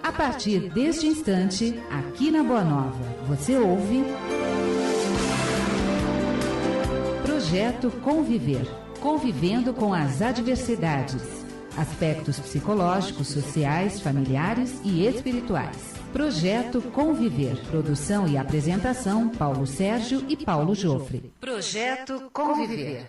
A partir deste instante, aqui na Boa Nova, você ouve Projeto Conviver, convivendo com as adversidades, aspectos psicológicos, sociais, familiares e espirituais. Projeto Conviver, produção e apresentação Paulo Sérgio e Paulo Jofre. Projeto Conviver.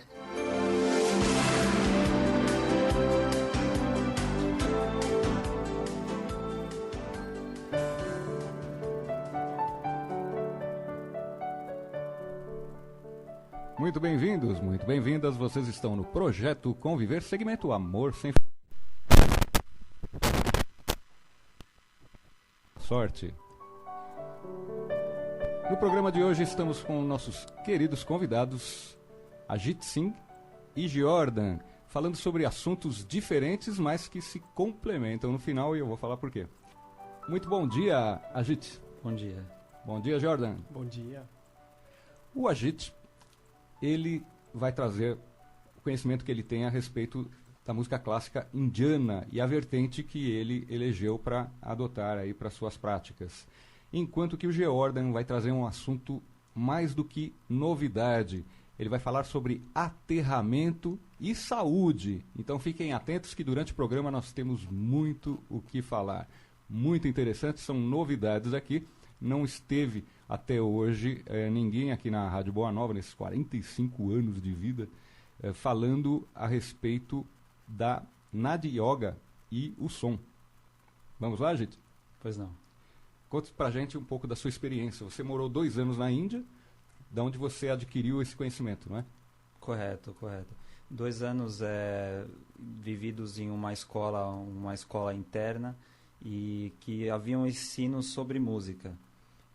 Muito bem-vindos, muito bem-vindas. Vocês estão no Projeto Conviver, segmento Amor Sem Sorte. No programa de hoje estamos com nossos queridos convidados Ajit Singh e Jordan, falando sobre assuntos diferentes, mas que se complementam no final, e eu vou falar por quê. Muito bom dia, Ajit. Bom dia. Bom dia, Jordan. Bom dia. O Ajit, ele vai trazer o conhecimento que ele tem a respeito da música clássica indiana e a vertente que ele elegeu para adotar aí para suas práticas. Enquanto que o Jordan vai trazer um assunto mais do que novidade. Ele vai falar sobre aterramento e saúde. Então fiquem atentos que durante o programa nós temos muito o que falar. Muito interessante, são novidades aqui. Não esteve até hoje ninguém aqui na Rádio Boa Nova, nesses 45 anos de vida, falando a respeito da Nadi Yoga e o som. Vamos lá, gente? Pois não. Conte pra gente um pouco da sua experiência. Você morou 2 anos na Índia, da onde você adquiriu esse conhecimento, não é? Correto. 2 anos vividos em uma escola interna e que havia um ensino sobre música.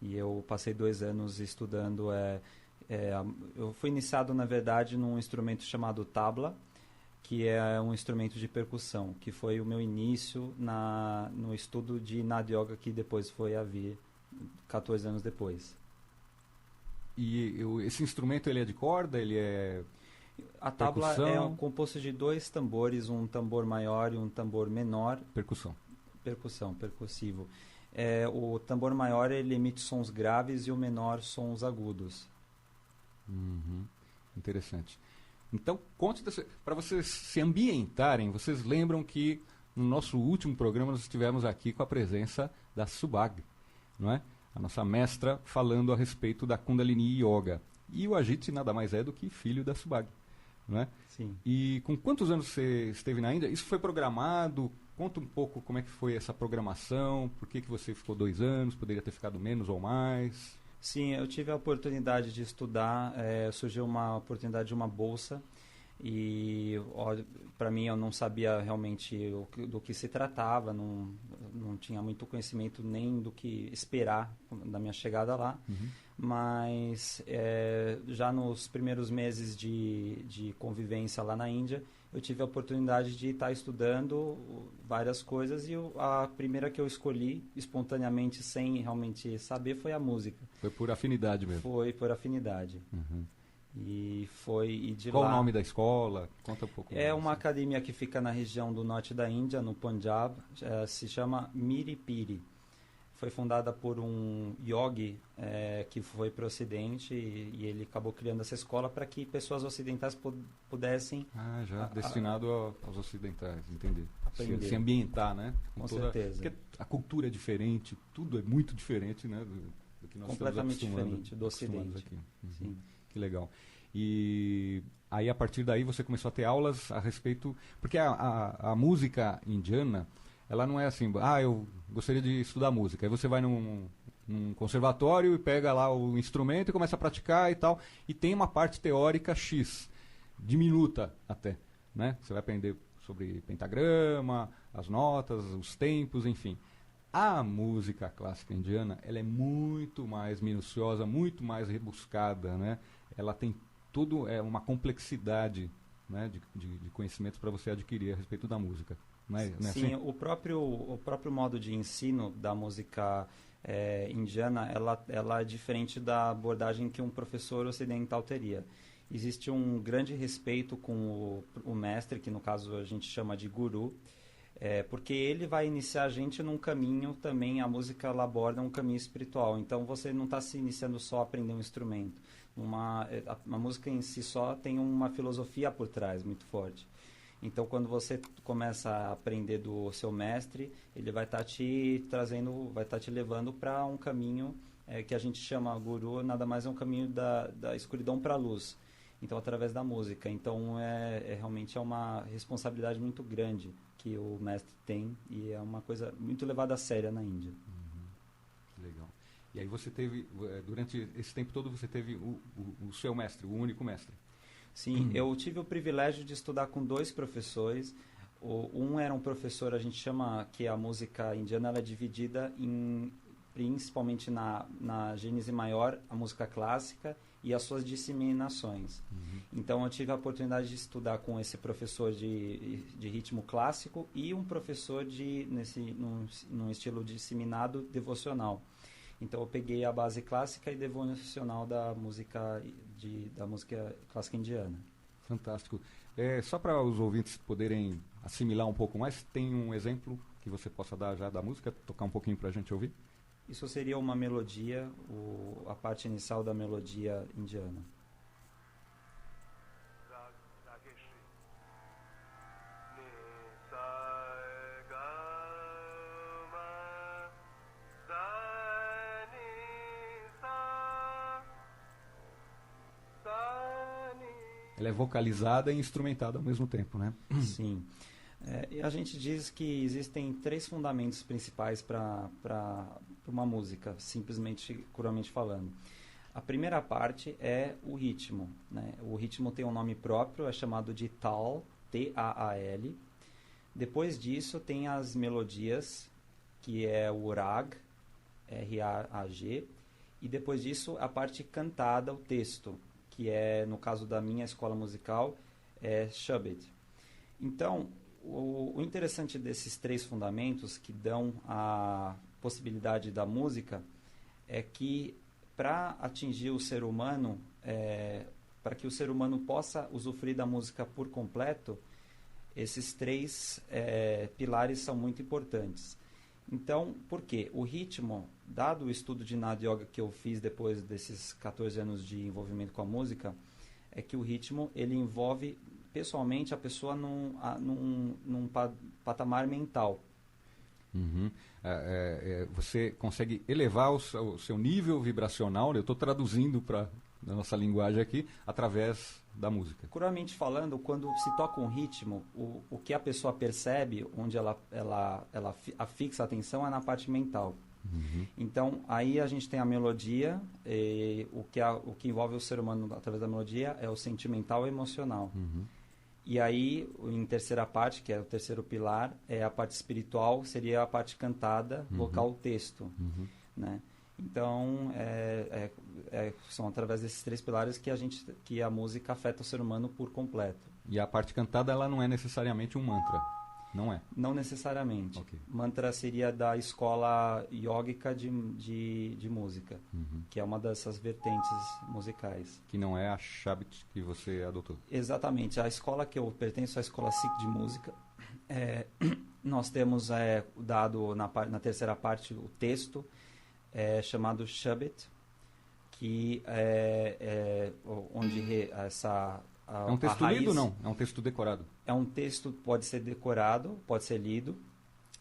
E eu passei 2 anos estudando. Eu fui iniciado, na verdade, num instrumento chamado tabla, que é um instrumento de percussão, que foi o meu início no estudo de Nadi Yoga, que depois foi a vir 14 anos depois. E esse instrumento, ele é de corda, ele é A tabla percussão? é composto de 2 tambores, um tambor maior e um tambor menor. Percussão, Percussivo. O tambor maior ele emite sons graves e o menor sons agudos. Interessante. Então, conte para vocês se ambientarem. Vocês lembram que no nosso último programa nós estivemos aqui com a presença da Subhag, não é? A nossa mestra falando a respeito da Kundalini Yoga. E o Ajit nada mais é do que filho da Subhag, não é? Sim. E com quantos anos você esteve na Índia? Isso foi programado? Conta um pouco como é que foi essa programação, por que você ficou 2 anos, poderia ter ficado menos ou mais? Sim, eu tive a oportunidade de estudar, surgiu uma oportunidade de uma bolsa e para mim eu não sabia realmente do que se tratava, não tinha muito conhecimento nem do que esperar da minha chegada lá, mas já nos primeiros meses de convivência lá na Índia, eu tive a oportunidade de estar estudando várias coisas e a primeira que eu escolhi, espontaneamente, sem realmente saber, foi a música. Foi por afinidade mesmo? Foi por afinidade. E de Qual lá... o nome da escola? Conta um pouco. É uma academia que fica na região do norte da Índia, no Punjab, se chama Miri Piri. Foi fundada por um yogi que foi para o Ocidente e ele acabou criando essa escola para que pessoas ocidentais pudessem... destinado aos ocidentais, entender. Aprender. Se ambientar, né? Com certeza. Porque a cultura é diferente, tudo é muito diferente, né? Do que nós Completamente diferente do Ocidente. Aqui. Sim. Que legal. E aí, a partir daí, você começou a ter aulas a respeito... Porque a música indiana, ela não é assim, eu gostaria de estudar música. Aí você vai num conservatório e pega lá o instrumento e começa a praticar e tal. E tem uma parte teórica X, diminuta até, né? Você vai aprender sobre pentagrama, as notas, os tempos, enfim. A música clássica indiana, ela é muito mais minuciosa, muito mais rebuscada, né? Ela tem uma complexidade, né, de conhecimentos para você adquirir a respeito da música. Não é Sim, assim? o próprio modo de ensino da música indiana, ela é diferente da abordagem que um professor ocidental teria. Existe um grande respeito com o mestre, que no caso a gente chama de guru, Porque ele vai iniciar a gente num caminho também, a música ela aborda um caminho espiritual. Então você não está se iniciando só a aprender um instrumento. A música em si só tem uma filosofia por trás muito forte. Então quando você começa a aprender do seu mestre, ele vai estar te trazendo, vai estar te levando para um caminho que a gente chama guru, nada mais é um caminho da escuridão para a luz. Então através da música. Então realmente é uma responsabilidade muito grande que o mestre tem e é uma coisa muito levada a sério na Índia. Legal. E aí você teve, durante esse tempo todo, você teve o seu mestre, o único mestre? Sim, eu tive o privilégio de estudar com 2 professores. Um era um professor, a gente chama que a música indiana ela é dividida principalmente na gênese maior, a música clássica e as suas disseminações. Então eu tive a oportunidade de estudar com esse professor de ritmo clássico e um professor num estilo disseminado devocional. Então eu peguei a base clássica e devocional da música clássica indiana. Fantástico. Só para os ouvintes poderem assimilar um pouco mais, tem um exemplo que você possa dar já da música, tocar um pouquinho para a gente ouvir? Isso seria uma melodia, a parte inicial da melodia indiana. Ela é vocalizada e instrumentada ao mesmo tempo, né? Sim. E a gente diz que existem 3 fundamentos principais para uma música, simplesmente, puramente falando. A primeira parte é o ritmo, né? O ritmo tem um nome próprio, é chamado de Tal, T-A-A-L. Depois disso tem as melodias, que é o Rag, R-A-A-G. E depois disso a parte cantada, o texto, que é, no caso da minha escola musical, é Shabad. Então, o interessante desses 3 fundamentos que dão a possibilidade da música é que para atingir o ser humano, para que o ser humano possa usufruir da música por completo, esses 3 pilares são muito importantes. Então, por quê? O ritmo, dado o estudo de Nada Yoga que eu fiz depois desses 14 anos de envolvimento com a música, é que o ritmo ele envolve pessoalmente a pessoa num patamar mental. Você consegue elevar o seu nível vibracional, eu estou traduzindo para a nossa linguagem aqui, através da música. Puramente falando, quando se toca um ritmo, o que a pessoa percebe, onde ela fixa a atenção é na parte mental. Então, aí a gente tem a melodia, o que envolve o ser humano através da melodia é o sentimental e emocional. E aí, em terceira parte, que é o terceiro pilar, é a parte espiritual, seria a parte cantada, vocal, texto, né? Então, são através desses 3 pilares que a música afeta o ser humano por completo. E a parte cantada, ela não é necessariamente um mantra, não é? Não necessariamente. Okay. Mantra seria da escola yógica de música, que é uma dessas vertentes musicais. Que não é a Shabad que você adotou. Exatamente. A escola que eu pertenço, a escola Sikh de música, nós temos dado na terceira parte o texto, chamado Shabad, que onde essa... É um texto lido ou não? É um texto decorado? É um texto, pode ser decorado, pode ser lido.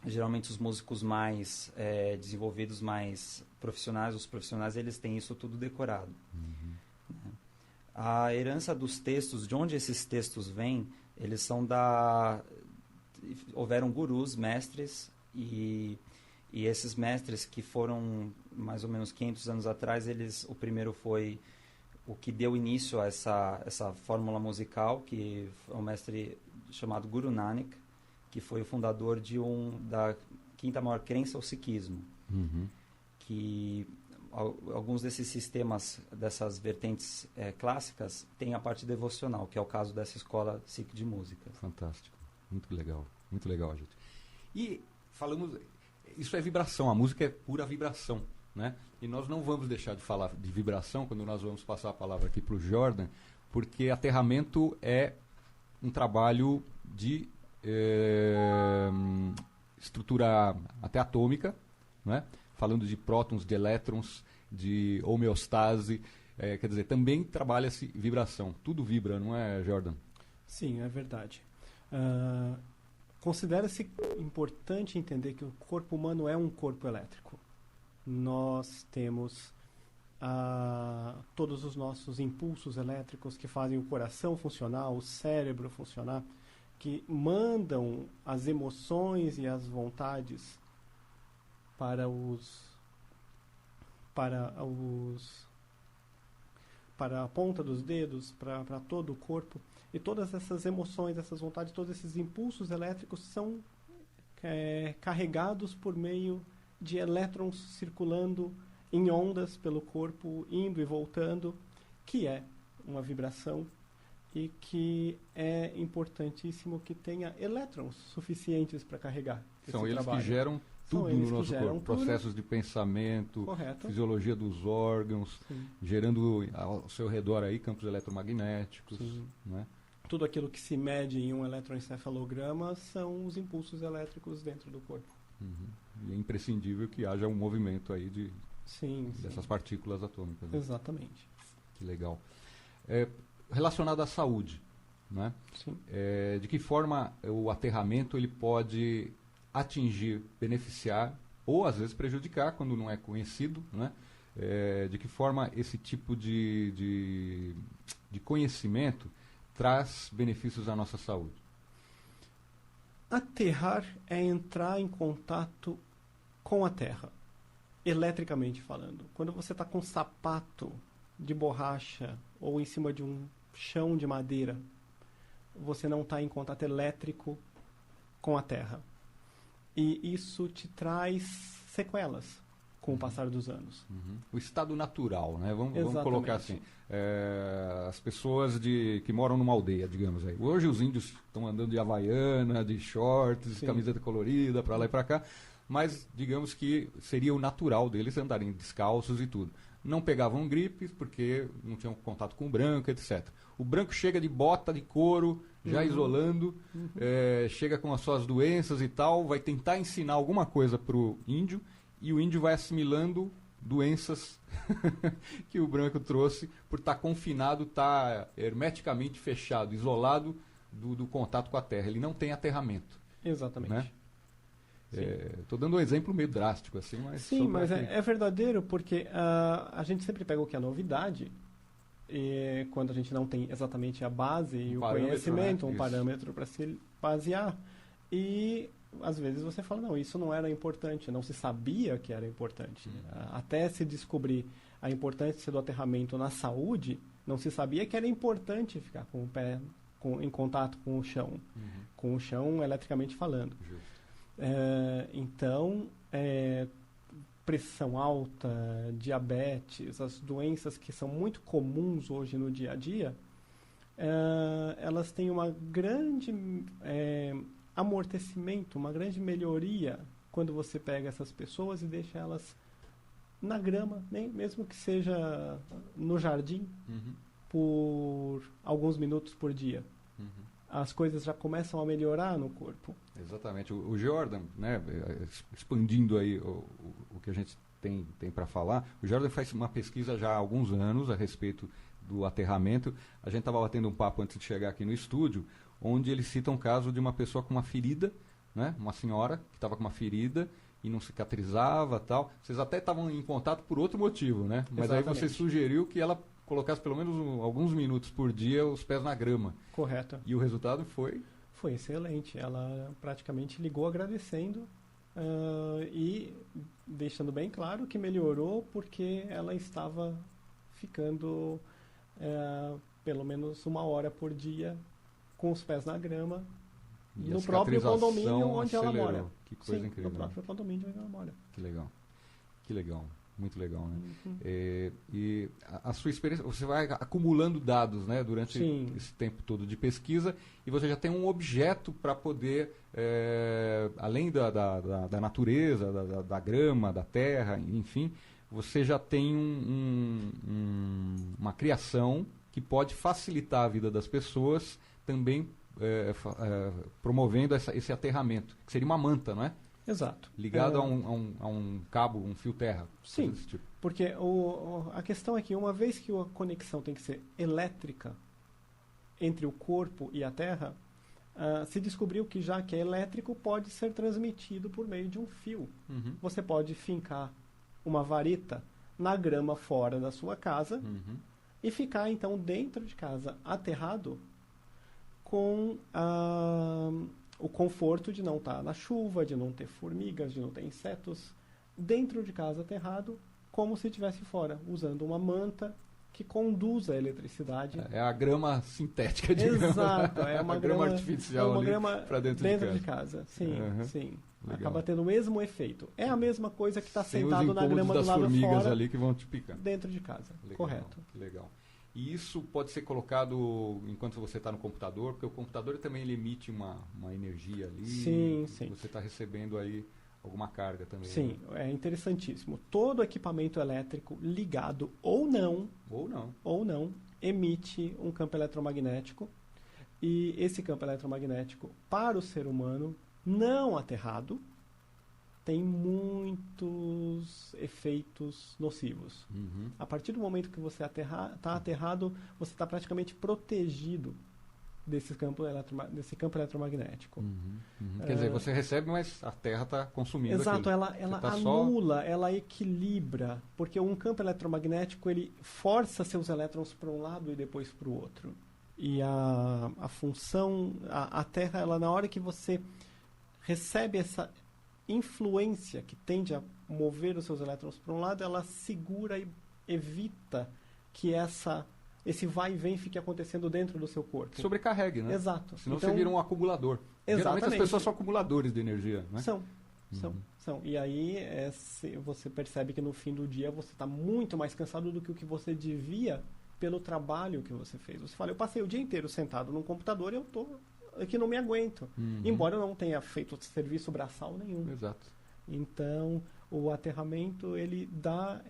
Geralmente os músicos mais desenvolvidos, mais profissionais, os profissionais, eles têm isso tudo decorado. A herança dos textos, de onde esses textos vêm, eles são houveram gurus, mestres, e esses mestres que foram mais ou menos 500 anos atrás, o primeiro foi o que deu início a essa fórmula musical, que é um mestre chamado Guru Nanak, que foi o fundador da quinta maior crença, o Sikhismo. Que alguns desses sistemas, dessas vertentes clássicas, têm a parte devocional, que é o caso dessa escola Sikh de música. Fantástico. Muito legal, gente. E falamos... Isso é vibração, a música é pura vibração, né? E nós não vamos deixar de falar de vibração quando nós vamos passar a palavra aqui para o Jordan, porque aterramento é um trabalho de estrutura até atômica, né? Falando de prótons, de elétrons, de homeostase, quer dizer, também trabalha-se vibração. Tudo vibra, não é, Jordan? Sim, é verdade. Considera-se importante entender que o corpo humano é um corpo elétrico. Nós temos todos os nossos impulsos elétricos que fazem o coração funcionar, o cérebro funcionar, que mandam as emoções e as vontades para a ponta dos dedos, para todo o corpo. E todas essas emoções, essas vontades, todos esses impulsos elétricos são carregados por meio de elétrons circulando em ondas pelo corpo, indo e voltando, que é uma vibração e que é importantíssimo que tenha elétrons suficientes para carregar São esse eles trabalho. que geram tudo no nosso corpo. Processos de pensamento, Correto. fisiologia dos órgãos, Sim. gerando ao seu redor aí campos eletromagnéticos, né? Tudo aquilo que se mede em um eletroencefalograma são os impulsos elétricos dentro do corpo. E é imprescindível que haja um movimento aí dessas Sim. partículas atômicas. Né? Exatamente. Que legal. Relacionado à saúde, né? Sim. De que forma o aterramento ele pode atingir, beneficiar ou às vezes prejudicar quando não é conhecido, né? De que forma esse tipo de conhecimento traz benefícios à nossa saúde? Aterrar é entrar em contato com a terra, eletricamente falando. Quando você está com um sapato de borracha ou em cima de um chão de madeira, você não está em contato elétrico com a terra. E isso te traz sequelas com o passar dos anos. O estado natural, né? Vamos Exatamente. colocar assim. As pessoas que moram numa aldeia, digamos aí. Hoje os índios estão andando de havaiana, de shorts, Sim. camiseta colorida, para lá e para cá. Mas digamos que seria o natural deles andarem descalços e tudo. Não pegavam gripes porque não tinham contato com o branco, etc. O branco chega de bota, de couro, já isolando, chega com as suas doenças e tal, vai tentar ensinar alguma coisa para o índio e o índio vai assimilando doenças que o branco trouxe por estar confinado, estar hermeticamente fechado, isolado do contato com a terra. Ele não tem aterramento. Exatamente. Né? Estou dando um exemplo meio drástico assim, mas... Sim, mas é verdadeiro porque a gente sempre pega o que é novidade, e quando a gente não tem exatamente a base e o conhecimento, né? um parâmetro para se basear, e às vezes você fala, não, isso não era importante, não se sabia que era importante. Até se descobrir a importância do aterramento na saúde, não se sabia que era importante ficar com o pé em contato com o chão eletricamente falando. Então, pressão alta, diabetes, as doenças que são muito comuns hoje no dia a dia, elas têm uma grande amortecimento, uma grande melhoria quando você pega essas pessoas e deixa elas na grama, mesmo que seja no jardim, por alguns minutos por dia. As coisas já começam a melhorar no corpo. Exatamente. O Jordan, né, expandindo aí o que a gente tem para falar, o Jordan faz uma pesquisa já há alguns anos a respeito do aterramento. A gente estava batendo um papo antes de chegar aqui no estúdio, onde ele cita um caso de uma pessoa com uma ferida, né, uma senhora que estava com uma ferida e não cicatrizava, tal. Vocês até estavam em contato por outro motivo, né? Mas Exatamente. aí você sugeriu que ela colocasse pelo menos alguns minutos por dia os pés na grama. Correto. E o resultado foi? Foi excelente. Ela praticamente ligou agradecendo e deixando bem claro que melhorou porque ela estava ficando pelo menos 1 hora por dia com os pés na grama E no a próprio cicatrização condomínio onde ela acelerou. mora. Que coisa Sim, incrível. no próprio condomínio onde ela mora. Que legal. Que legal. Muito legal, né? E a sua experiência, você vai acumulando dados, né, durante Sim. esse tempo todo de pesquisa e você já tem um objeto para poder, além da natureza, da grama, da terra, enfim, você já tem uma criação que pode facilitar a vida das pessoas, também promovendo esse aterramento, que seria uma manta, não é? Exato. Ligado a um cabo, um fio terra. Sim, desse tipo. porque a questão é que uma vez que a conexão tem que ser elétrica entre o corpo e a terra, se descobriu que já que é elétrico, pode ser transmitido por meio de um fio. Uhum. Você pode fincar uma vareta na grama fora da sua casa e ficar, então, dentro de casa, aterrado, com o conforto de não estar na chuva, de não ter formigas, de não ter insetos, dentro de casa aterrado, como se estivesse fora, usando uma manta que conduz a eletricidade. É a grama sintética, digamos. Exato, é uma grama artificial uma grama para dentro de casa. Sim, sim. Legal. Acaba tendo o mesmo efeito. É a mesma coisa que está Sem sentado na grama do das lado formigas fora, ali que vão te picar. dentro de casa. Legal, Correto. que legal. E isso pode ser colocado enquanto você está no computador, porque o computador também ele emite uma energia ali. Sim, sim. Você está recebendo aí alguma carga também. Sim, né? é interessantíssimo. Todo equipamento elétrico ligado ou não emite um campo eletromagnético. E esse campo eletromagnético, para o ser humano não aterrado, tem muitos efeitos nocivos. Uhum. A partir do momento que você está aterrado, você está praticamente protegido desse campo eletromagnético. Quer dizer, você recebe, mas a Terra está consumindo Exato, aquilo. ela tá anula, ela equilibra, porque um campo eletromagnético ele força seus elétrons para um lado e depois para o outro. E a função, a Terra, ela na hora que você recebe essa influência que tende a mover os seus elétrons para um lado, ela segura e evita que esse vai e vem fique acontecendo dentro do seu corpo. Sobrecarregue, né? Exato. Senão Então, você vira um acumulador. Exatamente. Geralmente as pessoas são acumuladores de energia, né? São. E aí você percebe que no fim do dia você está muito mais cansado do que o que você devia pelo trabalho que você fez. Você fala, eu passei o dia inteiro sentado num computador e eu estou aqui, não me aguento. Embora eu não tenha feito serviço braçal nenhum. Exato. Então, o aterramento, ele dá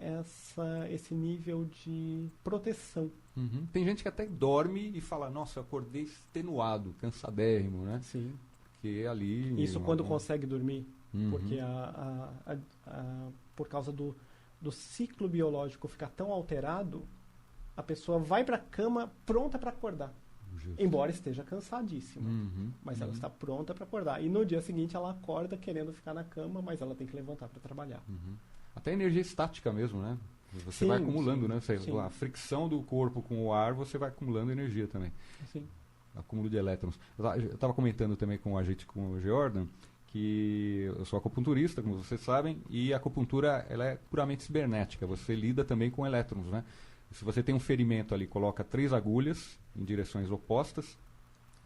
esse nível de proteção. Tem gente que até dorme e fala, nossa, eu acordei extenuado, cansadérrimo, né? Sim. Porque ali... Isso quando consegue dormir. Porque por causa do ciclo biológico ficar tão alterado, a pessoa vai para a cama pronta para acordar. Justo. Embora esteja cansadíssima. Mas ela está pronta para acordar. E no dia seguinte ela acorda querendo ficar na cama, mas ela tem que levantar para trabalhar. Até energia estática mesmo, né? Você vai acumulando, né? A fricção do corpo com o ar, você vai acumulando energia também. Sim. Acúmulo de elétrons. Eu estava comentando também com o Jordan, que eu sou acupunturista, como vocês sabem, e a acupuntura ela é puramente cibernética. Você lida também com elétrons, né? Se você tem um ferimento ali, coloca 3 agulhas em direções opostas,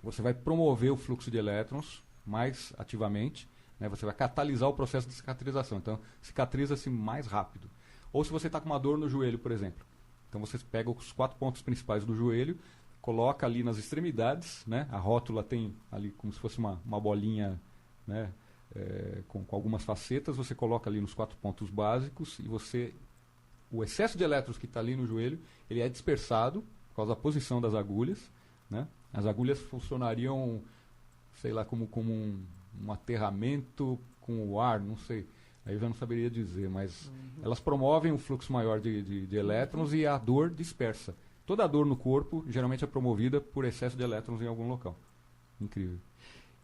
você vai promover o fluxo de elétrons mais ativamente, né? Você vai catalisar o processo de cicatrização. Então, cicatriza-se mais rápido. Ou se você está com uma dor no joelho, por exemplo. Então, você pega os 4 pontos principais do joelho, coloca ali nas extremidades, né? A rótula tem ali como se fosse uma bolinha, né? Com algumas facetas, você coloca ali nos 4 pontos básicos e o excesso de elétrons que está ali no joelho, ele é dispersado por causa da posição das agulhas, né? As agulhas funcionariam, sei lá, como um aterramento com o ar, não sei. Aí eu já não saberia dizer, mas elas promovem um fluxo maior de elétrons e a dor dispersa. Toda a dor no corpo geralmente é promovida por excesso de elétrons em algum local. Incrível.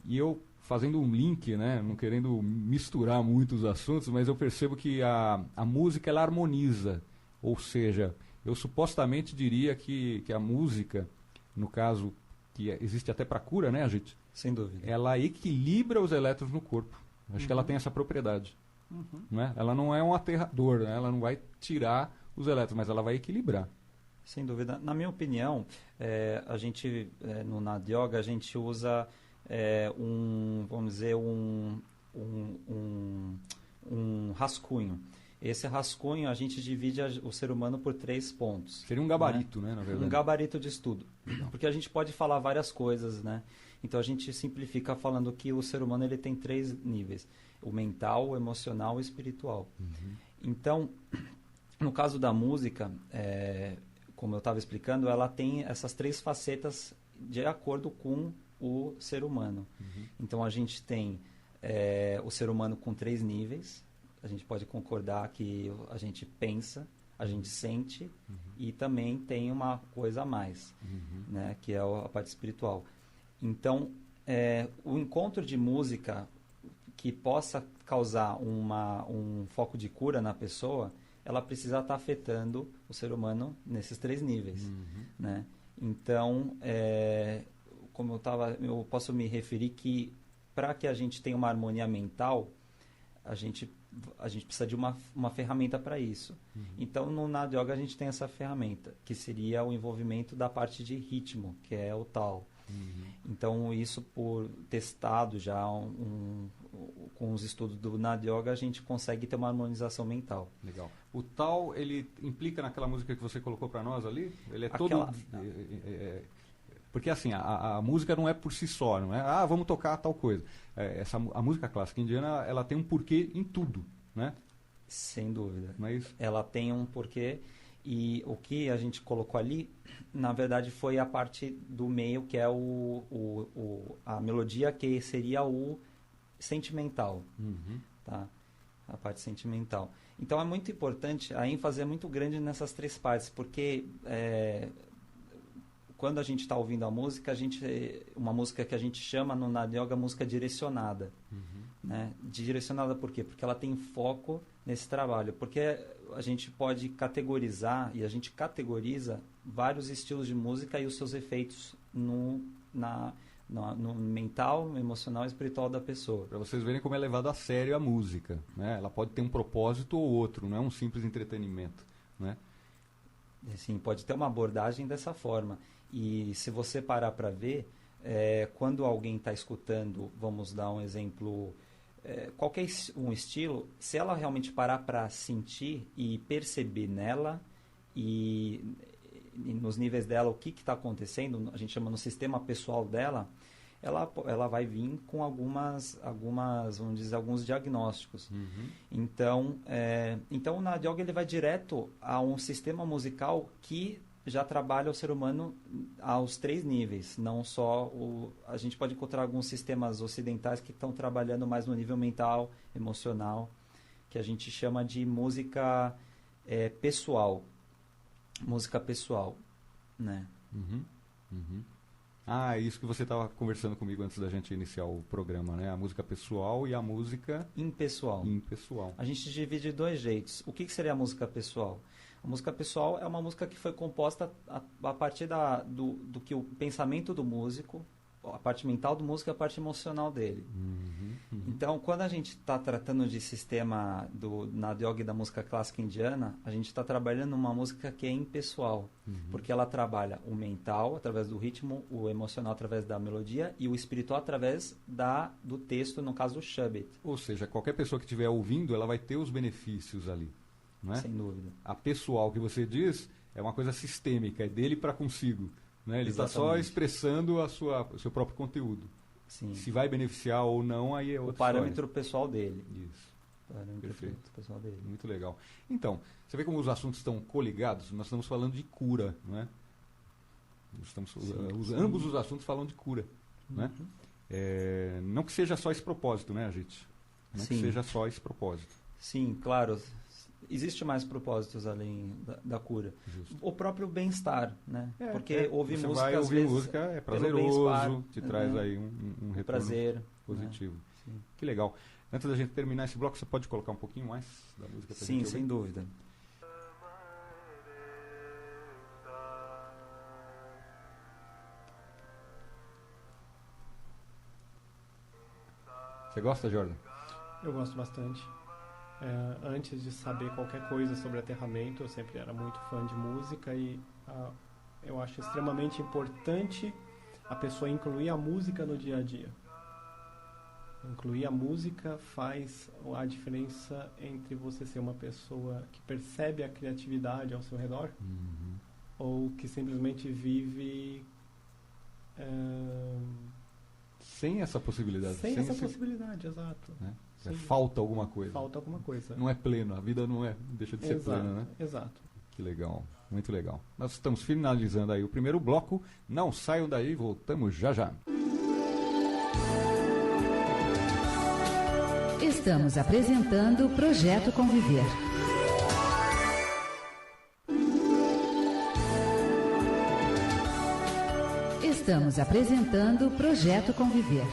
E eu, fazendo um link, né, não querendo misturar muitos assuntos, mas eu percebo que a música ela harmoniza. Ou seja, eu supostamente diria que a música, no caso, que existe até para cura, né, gente? Sem dúvida. Ela equilibra os elétrons no corpo. Acho que ela tem essa propriedade. Né? Ela não é um aterrador, né? Ela não vai tirar os elétrons, mas ela vai equilibrar. Sem dúvida. Na minha opinião, a gente, no Nada Yoga, a gente usa vamos dizer, um rascunho. Esse rascunho, a gente divide o ser humano por 3 pontos. Seria um gabarito, né, na verdade? Um gabarito de estudo. Porque a gente pode falar várias coisas, né? Então, a gente simplifica falando que o ser humano ele tem 3 níveis. O mental, o emocional e o espiritual. Então, no caso da música, como eu estava explicando, ela tem essas 3 facetas de acordo com o ser humano. Então, a gente tem o ser humano com 3 níveis. A gente pode concordar que a gente pensa, a gente sente e também tem uma coisa a mais, né, que é a parte espiritual. Então, o encontro de música que possa causar um foco de cura na pessoa, ela precisa estar afetando o ser humano nesses 3 níveis, né? Então, como eu posso me referir que para que a gente tenha uma harmonia mental, a gente precisa de uma ferramenta para isso. Então, no Nada Yoga a gente tem essa ferramenta, que seria o envolvimento da parte de ritmo, que é o tal. Então, isso por testado já com os estudos do Nada Yoga, a gente consegue ter uma harmonização mental. Legal. O tal, ele implica naquela música que você colocou para nós ali? Ele é Aquela... todo... Porque assim, a música não é por si só, não é? Vamos tocar tal coisa. A música clássica indiana, ela tem um porquê em tudo, né? Sem dúvida. Não é isso? Ela tem um porquê, e o que a gente colocou ali, na verdade, foi a parte do meio, que é a melodia, que seria o sentimental, tá? A parte sentimental. Então, é muito importante, a ênfase é muito grande nessas 3 partes, porque... quando a gente está ouvindo a música, uma música que a gente chama no Nada Yoga música direcionada. Né? Direcionada por quê? Porque ela tem foco nesse trabalho. Porque a gente pode categorizar, e a gente categoriza vários estilos de música e os seus efeitos no mental, no emocional e espiritual da pessoa. Para vocês verem como é levado a sério a música, né? Ela pode ter um propósito ou outro, não é um simples entretenimento, né? Sim, pode ter uma abordagem dessa forma. E se você parar para ver, quando alguém está escutando, vamos dar um exemplo, qualquer um estilo, se ela realmente parar para sentir e perceber nela e nos níveis dela o que está acontecendo, a gente chama no sistema pessoal dela, ela vai vir com algumas vamos dizer, alguns diagnósticos. Então o Nada Yoga ele vai direto a um sistema musical que já trabalha o ser humano aos 3 níveis, não só a gente pode encontrar alguns sistemas ocidentais que estão trabalhando mais no nível mental, emocional, que a gente chama de música pessoal, né? Isso que você estava conversando comigo antes da gente iniciar o programa, né? A música pessoal e a música... Impessoal. A gente divide de 2 jeitos. O que seria a música pessoal? A música pessoal é uma música que foi composta a partir do que o pensamento do músico, a parte mental do músico e a parte emocional dele. Então, quando a gente está tratando de sistema do Nada Yoga e da música clássica indiana, a gente está trabalhando uma música que é impessoal, porque ela trabalha o mental através do ritmo, o emocional através da melodia e o espiritual através do texto, no caso do Shabet. Ou seja, qualquer pessoa que estiver ouvindo, ela vai ter os benefícios ali, não é? Sem dúvida. A pessoal que você diz é uma coisa sistêmica, é dele para consigo, né? Ele está só expressando o seu próprio conteúdo. Sim. Se vai beneficiar ou não, aí é outra o parâmetro pessoal dele. Isso. Perfeito. Pessoal dele. Muito legal. Então, você vê como os assuntos estão coligados? Nós estamos falando de cura, não é? Ambos os assuntos falam de cura, né? Não que seja só esse propósito, né, gente? Não que seja só esse propósito. Sim, claro. Existe mais propósitos além da cura. Justo. O próprio bem-estar, né? Porque ouvir você música, vai às ouvir vezes, música é prazeroso, te traz aí um retorno prazer, positivo. Né? Que legal. Antes da gente terminar esse bloco, você pode colocar um pouquinho mais da música pra gente ouvir? Sem dúvida. Você gosta, Jordan? Eu gosto bastante. Antes de saber qualquer coisa sobre aterramento, eu sempre era muito fã de música e eu acho extremamente importante a pessoa incluir a música no dia a dia. Incluir a música faz a diferença entre você ser uma pessoa que percebe a criatividade ao seu redor ou que simplesmente vive sem essa possibilidade. Sem essa possibilidade, exato. Né? Falta alguma coisa. Falta alguma coisa. Não é pleno, a vida não deixa de ser plena, né? Exato. Que legal, muito legal. Nós estamos finalizando aí o primeiro bloco. Não saiam daí, voltamos já já. Estamos apresentando Projeto Conviver. Estamos apresentando Projeto Conviver.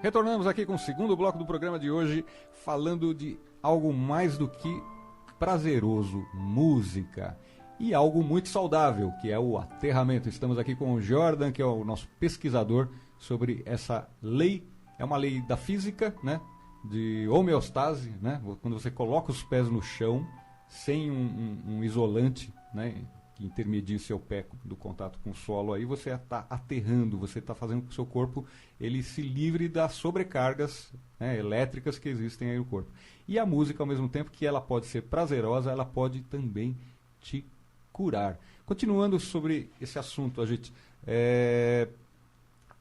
Retornamos aqui com o segundo bloco do programa de hoje, falando de algo mais do que prazeroso, música, e algo muito saudável, que é o aterramento. Estamos aqui com o Jordan, que é o nosso pesquisador sobre essa lei, é uma lei da física, né, de homeostase, né, quando você coloca os pés no chão, sem um isolante, né, que intermedie seu pé do contato com o solo, aí você está aterrando, você está fazendo com que o seu corpo ele se livre das sobrecargas, né, elétricas que existem aí no corpo. E a música, ao mesmo tempo que ela pode ser prazerosa, ela pode também te curar. Continuando sobre esse assunto, a gente,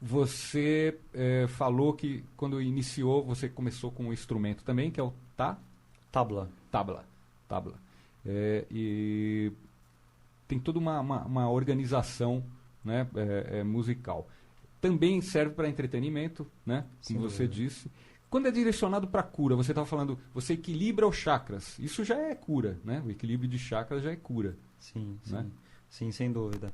você falou que quando iniciou, você começou com um instrumento também, que é o Tabla. E tem toda uma organização, né, musical. Também serve para entretenimento, né, como você disse. Quando é direcionado para cura, você estava falando, você equilibra os chakras. Isso já é cura, né? O equilíbrio de chakras já é cura. Sim, né? Sim, sem dúvida.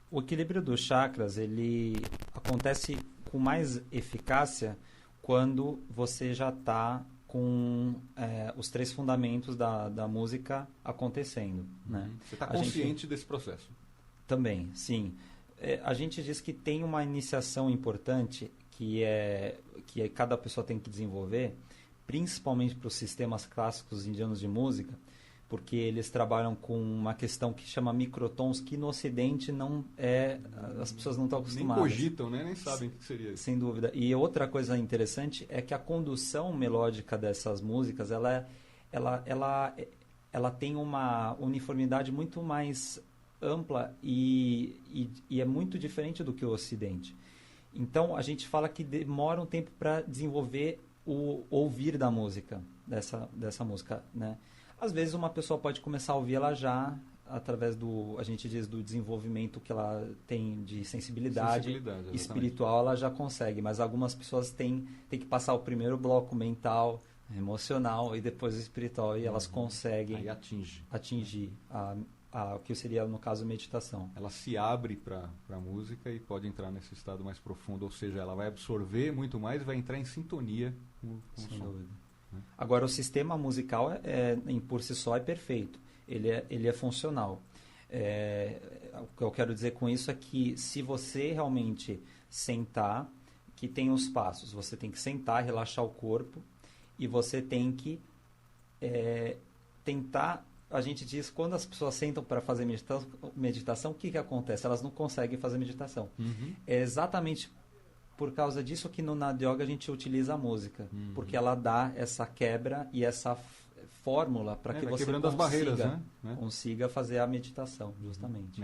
O equilíbrio dos chakras, ele acontece com mais eficácia quando você já está com os 3 fundamentos da música acontecendo. Né? Você está consciente desse processo? Também, sim. A gente diz que tem uma iniciação importante que cada pessoa tem que desenvolver, principalmente para os sistemas clássicos indianos de música, porque eles trabalham com uma questão que chama microtons, que no Ocidente as pessoas não estão acostumadas. Nem cogitam, né? Nem sabem o que seria isso. Sem dúvida. E outra coisa interessante é que a condução melódica dessas músicas, ela tem uma uniformidade muito mais ampla e é muito diferente do que o Ocidente. Então, a gente fala que demora um tempo para desenvolver o ouvir da música, dessa música, né? Às vezes, uma pessoa pode começar a ouvir ela já através a gente diz, do desenvolvimento que ela tem de sensibilidade espiritual, ela já consegue. Mas algumas pessoas têm que passar o primeiro bloco mental, emocional e depois o espiritual, e elas conseguem atingir o que seria, no caso, meditação. Ela se abre para a música e pode entrar nesse estado mais profundo, ou seja, ela vai absorver muito mais e vai entrar em sintonia com o som. Sem dúvida. Agora, o sistema musical, por si só, é perfeito. Ele é funcional. O que eu quero dizer com isso é que se você realmente sentar, que tem os passos, você tem que sentar, relaxar o corpo, e você tem que tentar. A gente diz, quando as pessoas sentam para fazer meditação, o que acontece? Elas não conseguem fazer meditação. É exatamente por causa disso que no Nada Yoga a gente utiliza a música, porque ela dá essa quebra e essa fórmula para que você quebrando as barreiras, né? Consiga fazer a meditação, justamente.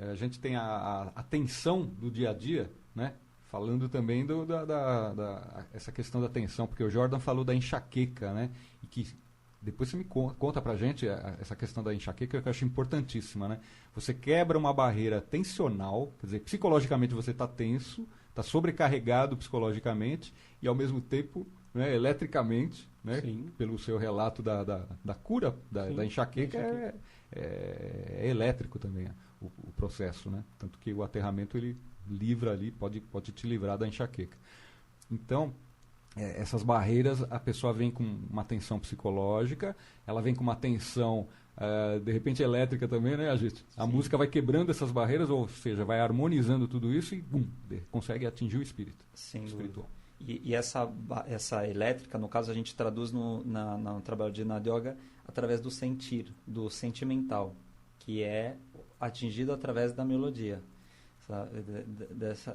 A gente tem a tensão do dia a dia, né? Falando também essa questão da tensão, porque o Jordan falou da enxaqueca, né? E que depois você me conta pra gente essa questão da enxaqueca, que eu acho importantíssima, né? Você quebra uma barreira tensional, quer dizer, psicologicamente você está tenso, está sobrecarregado psicologicamente e, ao mesmo tempo, né, eletricamente, né, pelo seu relato da cura da enxaqueca, é elétrico também o processo, né? Tanto que o aterramento ele livra ali, pode te livrar da enxaqueca. Então, essas barreiras, a pessoa vem com uma tensão psicológica, ela vem com uma tensão, de repente, elétrica também, né, gente? A música vai quebrando essas barreiras, ou seja, vai harmonizando tudo isso e, consegue atingir o espírito. Espiritual. E essa elétrica, no caso, a gente traduz no trabalho de Nada Yoga através do sentir, do sentimental, que é atingido através da melodia.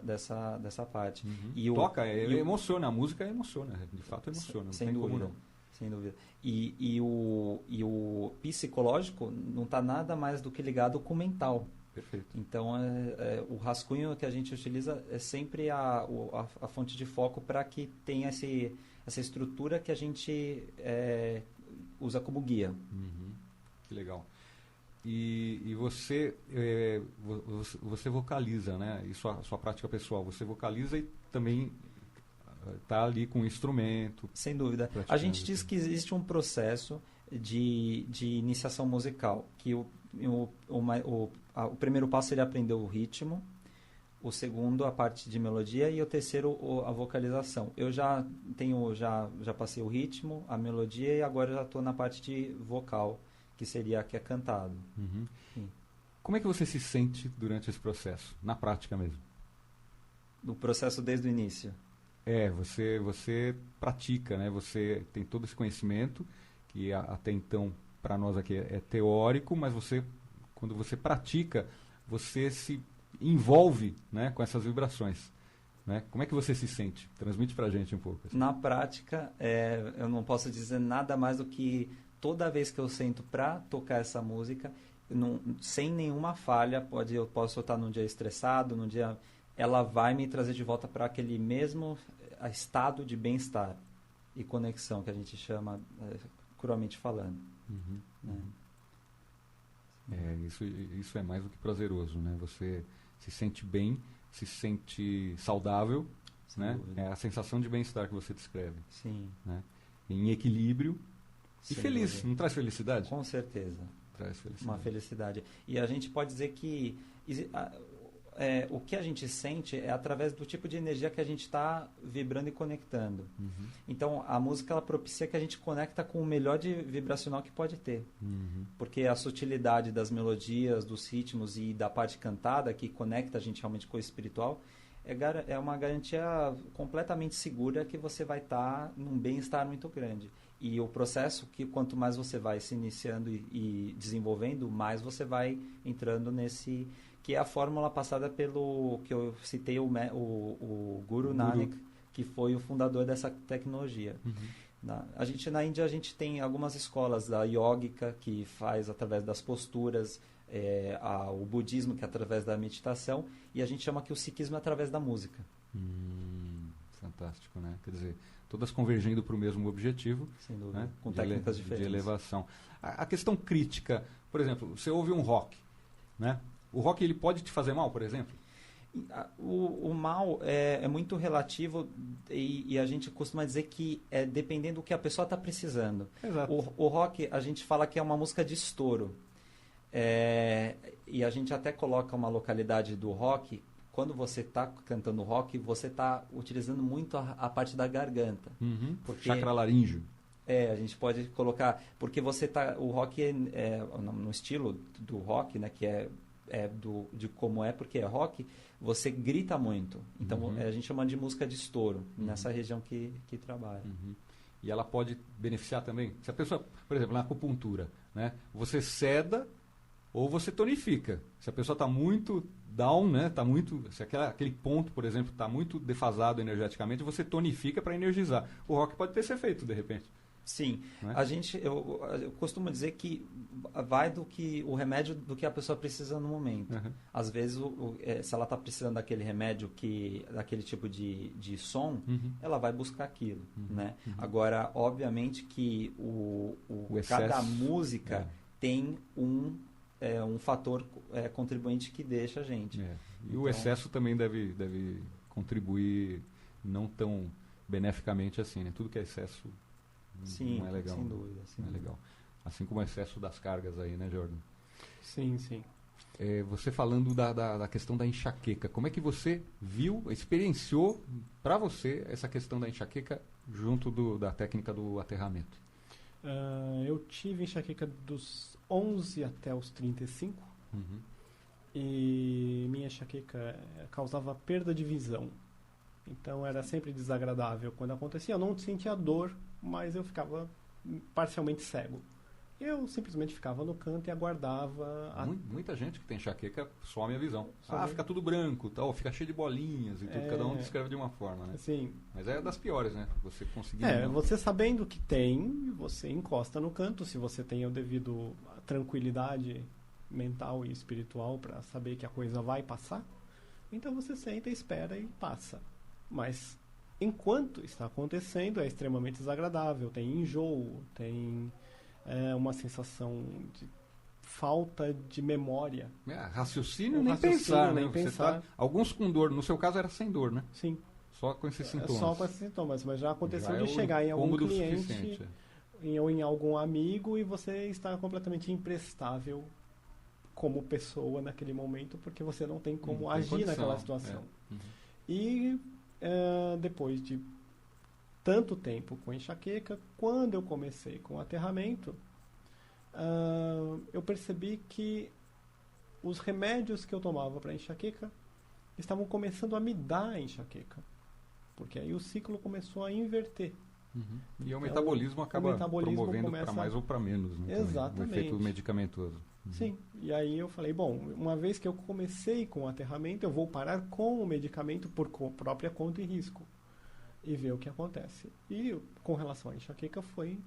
Dessa parte. Emociona, a música emociona, de fato emociona. Sem dúvida. Sem dúvida. E o psicológico não está nada mais do que ligado com o mental. Perfeito. Então, o rascunho que a gente utiliza é sempre a fonte de foco para que tenha essa estrutura que a gente usa como guia. Que legal. e você vocaliza, né? E sua prática pessoal, você vocaliza e também está ali com o instrumento. Sem dúvida. A gente diz que existe um processo de iniciação musical, que o primeiro passo seria aprender o ritmo, o segundo a parte de melodia e o terceiro a vocalização. Eu já passei o ritmo, a melodia e agora já estou na parte de vocal, que seria a que é cantado. Uhum. Como é que você se sente durante esse processo, na prática mesmo? No processo desde o início? Você pratica, né? Você tem todo esse conhecimento, que até então, para nós aqui, é teórico, mas quando você pratica, você se envolve, né, com essas vibrações. Né? Como é que você se sente? Transmite pra gente um pouco. Assim. Na prática, eu não posso dizer nada mais do que toda vez que eu sento para tocar essa música, sem nenhuma falha, eu posso estar num dia estressado, num dia... ela vai me trazer de volta para aquele mesmo estado de bem-estar e conexão que a gente chama, cruamente falando. Uhum. Né? Isso é mais do que prazeroso, né? Você se sente bem, se sente saudável, né? É a sensação de bem-estar que você descreve. Sim. Né? Em equilíbrio e feliz. Dúvida. Não traz felicidade? Com certeza. Traz felicidade. Uma felicidade. E a gente pode dizer que o que a gente sente é através do tipo de energia que a gente está vibrando e conectando. Uhum. Então, a música ela propicia que a gente conecta com o melhor vibracional que pode ter. Uhum. Porque a sutilidade das melodias, dos ritmos e da parte cantada, que conecta a gente realmente com o espiritual, é uma garantia completamente segura que você vai estar num bem-estar muito grande. E o processo, que quanto mais você vai se iniciando e desenvolvendo, mais você vai entrando nesse... que é a fórmula passada pelo que eu citei, o Guru Nanak, que foi o fundador dessa tecnologia. Uhum. Na Índia a gente tem algumas escolas da yógica, que faz através das posturas, o budismo, que é através da meditação, e a gente chama que o sikhismo é através da música. Fantástico, né? Quer dizer, todas convergindo para o mesmo objetivo. Sem dúvida, né? com técnicas diferentes. De elevação. A questão crítica, por exemplo, você ouve um rock, né? O rock ele pode te fazer mal, por exemplo? O mal é muito relativo e a gente costuma dizer que é dependendo do que a pessoa está precisando. Exato. O rock, a gente fala que é uma música de estouro. E a gente até coloca uma localidade do rock. Quando você está cantando rock, você está utilizando muito a parte da garganta. Uhum. Porque, chakra laríngeo. a gente pode colocar... Porque o rock no estilo do rock, né, que de como porque é rock, você grita muito. Então, a gente chama de música de estouro, nessa região que trabalha. Uhum. E ela pode beneficiar também? Se a pessoa, por exemplo, na acupuntura, né, você seda ou você tonifica. Se a pessoa está muito down, né, se aquele ponto, por exemplo, está muito defasado energeticamente, você tonifica para energizar. O rock pode ter esse efeito, de repente. Sim, né? Eu costumo dizer que vai o remédio do que a pessoa precisa no momento. Uhum. Às vezes, se ela está precisando daquele remédio, daquele tipo de som, ela vai buscar aquilo. Né? Agora, obviamente que cada música tem um fator contribuinte que deixa a gente. E o excesso também deve contribuir não tão beneficamente assim, né? Tudo que é excesso não é legal. Sem dúvida. Não é legal. Assim como o excesso das cargas aí, né, Jordan? Sim, sim. Você falando da questão da enxaqueca, como é que você experienciou para você essa questão da enxaqueca junto da técnica do aterramento? Eu tive enxaqueca dos 11 até os 35 e minha enxaqueca causava perda de visão. Então era sempre desagradável quando acontecia. Eu não sentia dor, mas eu ficava parcialmente cego. Eu simplesmente ficava no canto e aguardava. Muita gente que tem enxaqueca some a visão. Fica tudo branco, fica cheio de bolinhas e tudo. Cada um descreve de uma forma, né? Sim. Mas é das piores, né? Você conseguir. Você sabendo que tem, você encosta no canto. Se você tem a devido tranquilidade mental e espiritual para saber que a coisa vai passar, então você senta, espera e passa. Mas enquanto está acontecendo é extremamente desagradável. Tem enjoo, tem uma sensação de falta de memória. Raciocínio Um nem raciocínio, pensar, nem né? Você pensar. alguns com dor, no seu caso era sem dor, né? Sim, Só com esses sintomas. só com esses sintomas, mas já aconteceu Já é de o chegar em algum cômodo cliente suficiente. ou em algum amigo e você está completamente imprestável como pessoa naquele momento, porque você não tem como Não tem agir condição, naquela situação. é. Uhum. E depois de tanto tempo com enxaqueca, quando eu comecei com o aterramento, eu percebi que os remédios que eu tomava para enxaqueca estavam começando a me dar enxaqueca. Porque aí o ciclo começou a inverter. Uhum. E o Então, metabolismo acaba o metabolismo promovendo para começa- mais ou para menos, né? também, Exatamente. O efeito medicamentoso. Uhum. Sim, e aí eu falei, bom, uma vez que eu comecei com o aterramento, eu vou parar com o medicamento por própria conta e risco e ver o que acontece. E com relação à enxaqueca foi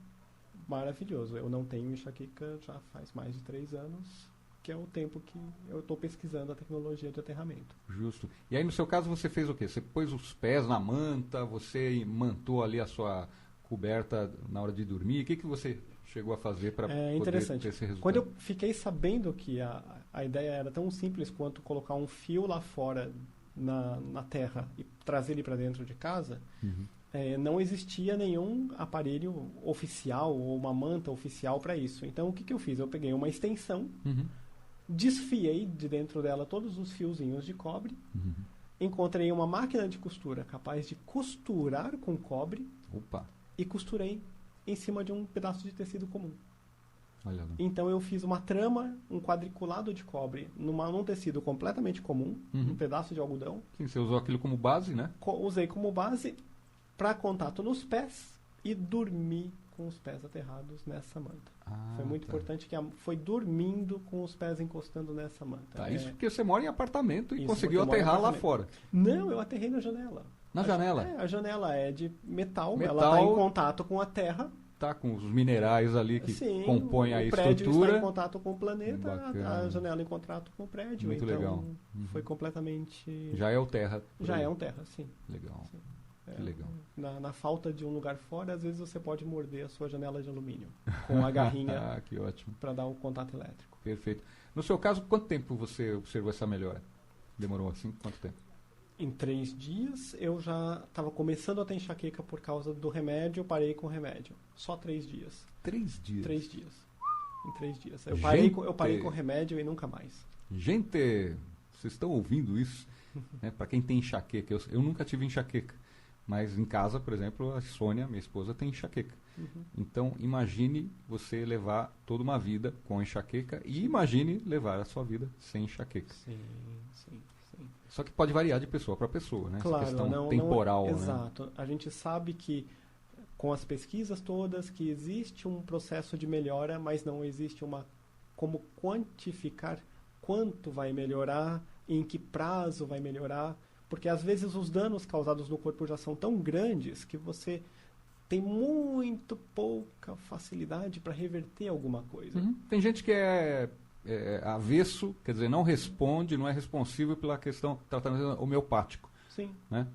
maravilhoso. Eu não tenho enxaqueca já faz mais de 3 anos, que é o tempo que eu estou pesquisando a tecnologia de aterramento. Justo. E aí, no seu caso, você fez o quê? Você pôs os pés na manta, você mantou ali a sua coberta na hora de dormir? O que você chegou a fazer para poder interessante. ter esse resultado? Quando eu fiquei sabendo que a ideia era tão simples quanto colocar um fio lá fora na terra e trazer ele para dentro de casa, Uhum. não existia nenhum aparelho oficial ou uma manta oficial para isso. Então, o que eu fiz? Eu peguei uma extensão, Uhum. desfiei de dentro dela todos os fiozinhos de cobre, Uhum. encontrei uma máquina de costura capaz de costurar com cobre Opa, e costurei em cima de um pedaço de tecido comum. olha lá. Então eu fiz uma trama, um quadriculado de cobre num tecido completamente comum, Uhum. um pedaço de algodão. Sim, você usou aquilo como base, né? Usei como base para contato nos pés e dormi com os pés aterrados nessa manta. Foi muito tá. importante que foi dormindo com os pés encostando nessa manta. Tá, isso porque você mora em apartamento e Isso, conseguiu porque eu moro em aterrar lá apartamento. fora. Não, eu aterrei na janela. Na janela? A janela é de metal, ela Metal. está em contato com a terra. Tá com os minerais ali que Sim, compõem a o prédio está estrutura. em contato com o planeta, Bacana. a janela em contato com o prédio. Muito então, legal. Uhum. foi completamente... Já é o terra. por Já aí. é um terra, sim. Legal. Sim. Que legal. Na falta de um lugar fora, às vezes você pode morder a sua janela de alumínio com a garrinha Ah, que ótimo. para dar um contato elétrico. Perfeito. No seu caso, quanto tempo você observou essa melhora? Demorou assim? Quanto tempo? Em 3 dias, eu já estava começando a ter enxaqueca por causa do remédio, eu parei com o remédio. Só 3 dias. 3 dias. 3 dias. Em 3 dias. Eu Gente! parei com o remédio e nunca mais. Gente, vocês estão ouvindo isso? Para quem tem enxaqueca, eu nunca tive enxaqueca. Mas em casa, por exemplo, a Sônia, minha esposa, tem enxaqueca. Uhum. Então, imagine você levar toda uma vida com enxaqueca e imagine levar a sua vida sem enxaqueca. Sim, sim, sim. Só que pode variar de pessoa para pessoa, né? Claro, Essa questão não, temporal, não, né? exato. A gente sabe que com as pesquisas todas que existe um processo de melhora, mas não existe como quantificar quanto vai melhorar, em que prazo vai melhorar, porque às vezes os danos causados no corpo já são tão grandes que você tem muito pouca facilidade para reverter alguma coisa. Uhum. Tem gente que é avesso, quer dizer, não responde, não é responsível pela questão do tratamento homeopático, Sim. né?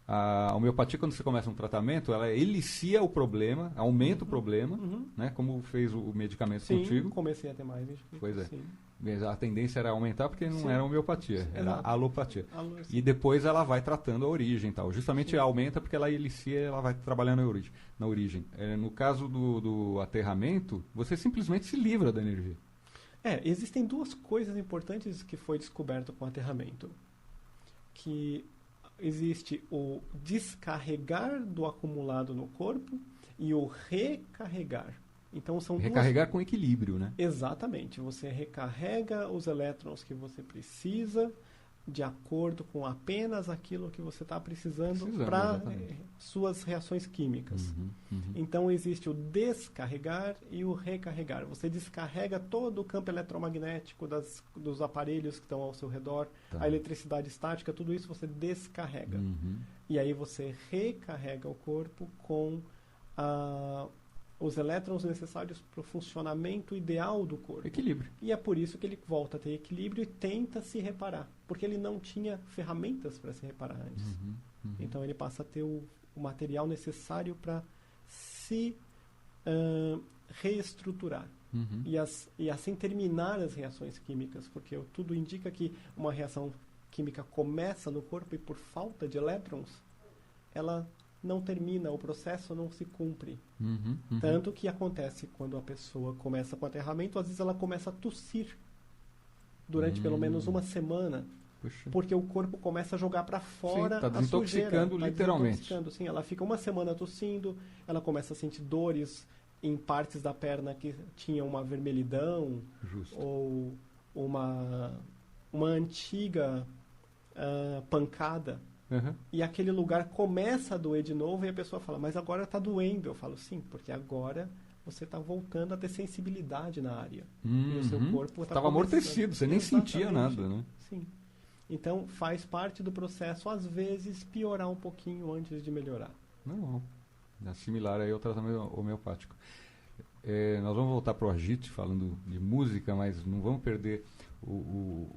A homeopatia, quando você começa um tratamento, ela elicia o problema, aumenta o problema, Uhum. né? Como fez o medicamento Sim, contigo. comecei a ter mais enxaqueca. Pois é. Sim. A tendência era aumentar porque não Sim. era homeopatia, era Exato. alopatia. Alô, E depois ela vai tratando a origem, tal. Justamente Sim. aumenta porque ela elicia, ela vai trabalhando na origem. No caso do aterramento, você simplesmente se livra da energia. Existem 2 coisas importantes que foi descoberto com o aterramento. Que existe o descarregar do acumulado no corpo e o recarregar. Então são Recarregar com equilíbrio, né? Exatamente. Você recarrega os elétrons que você precisa de acordo com apenas aquilo que você está precisando para exatamente. suas reações químicas. Uhum. Então existe o descarregar e o recarregar. Você descarrega todo o campo eletromagnético dos aparelhos que estão ao seu redor, Tá. a eletricidade estática, tudo isso você descarrega. Uhum. E aí você recarrega o corpo com os elétrons necessários para o funcionamento ideal do corpo. Equilíbrio. E é por isso que ele volta a ter equilíbrio e tenta se reparar, porque ele não tinha ferramentas para se reparar antes. Uhum. Então ele passa a ter o material necessário para se reestruturar. E assim terminar as reações químicas, porque tudo indica que uma reação química começa no corpo e por falta de elétrons, ela não termina, o processo não se cumpre. Tanto que acontece quando a pessoa começa com aterramento, às vezes ela começa a tossir durante pelo menos uma semana, porque o corpo começa a jogar para fora está a desintoxicando sujeira. literalmente. Sim, ela fica uma semana tossindo, ela começa a sentir dores em partes da perna que tinham uma vermelhidão, ou uma antiga pancada. E aquele lugar começa a doer de novo e a pessoa fala, mas agora está doendo. Eu falo, sim, porque agora você está voltando a ter sensibilidade na área. E o seu corpo estava amortecido, você nem sentia nada, né? Sim. Então, faz parte do processo, às vezes, piorar um pouquinho antes de melhorar. Não. É similar aí ao tratamento homeopático. Nós vamos voltar para o Agite, falando de música, mas não vamos perder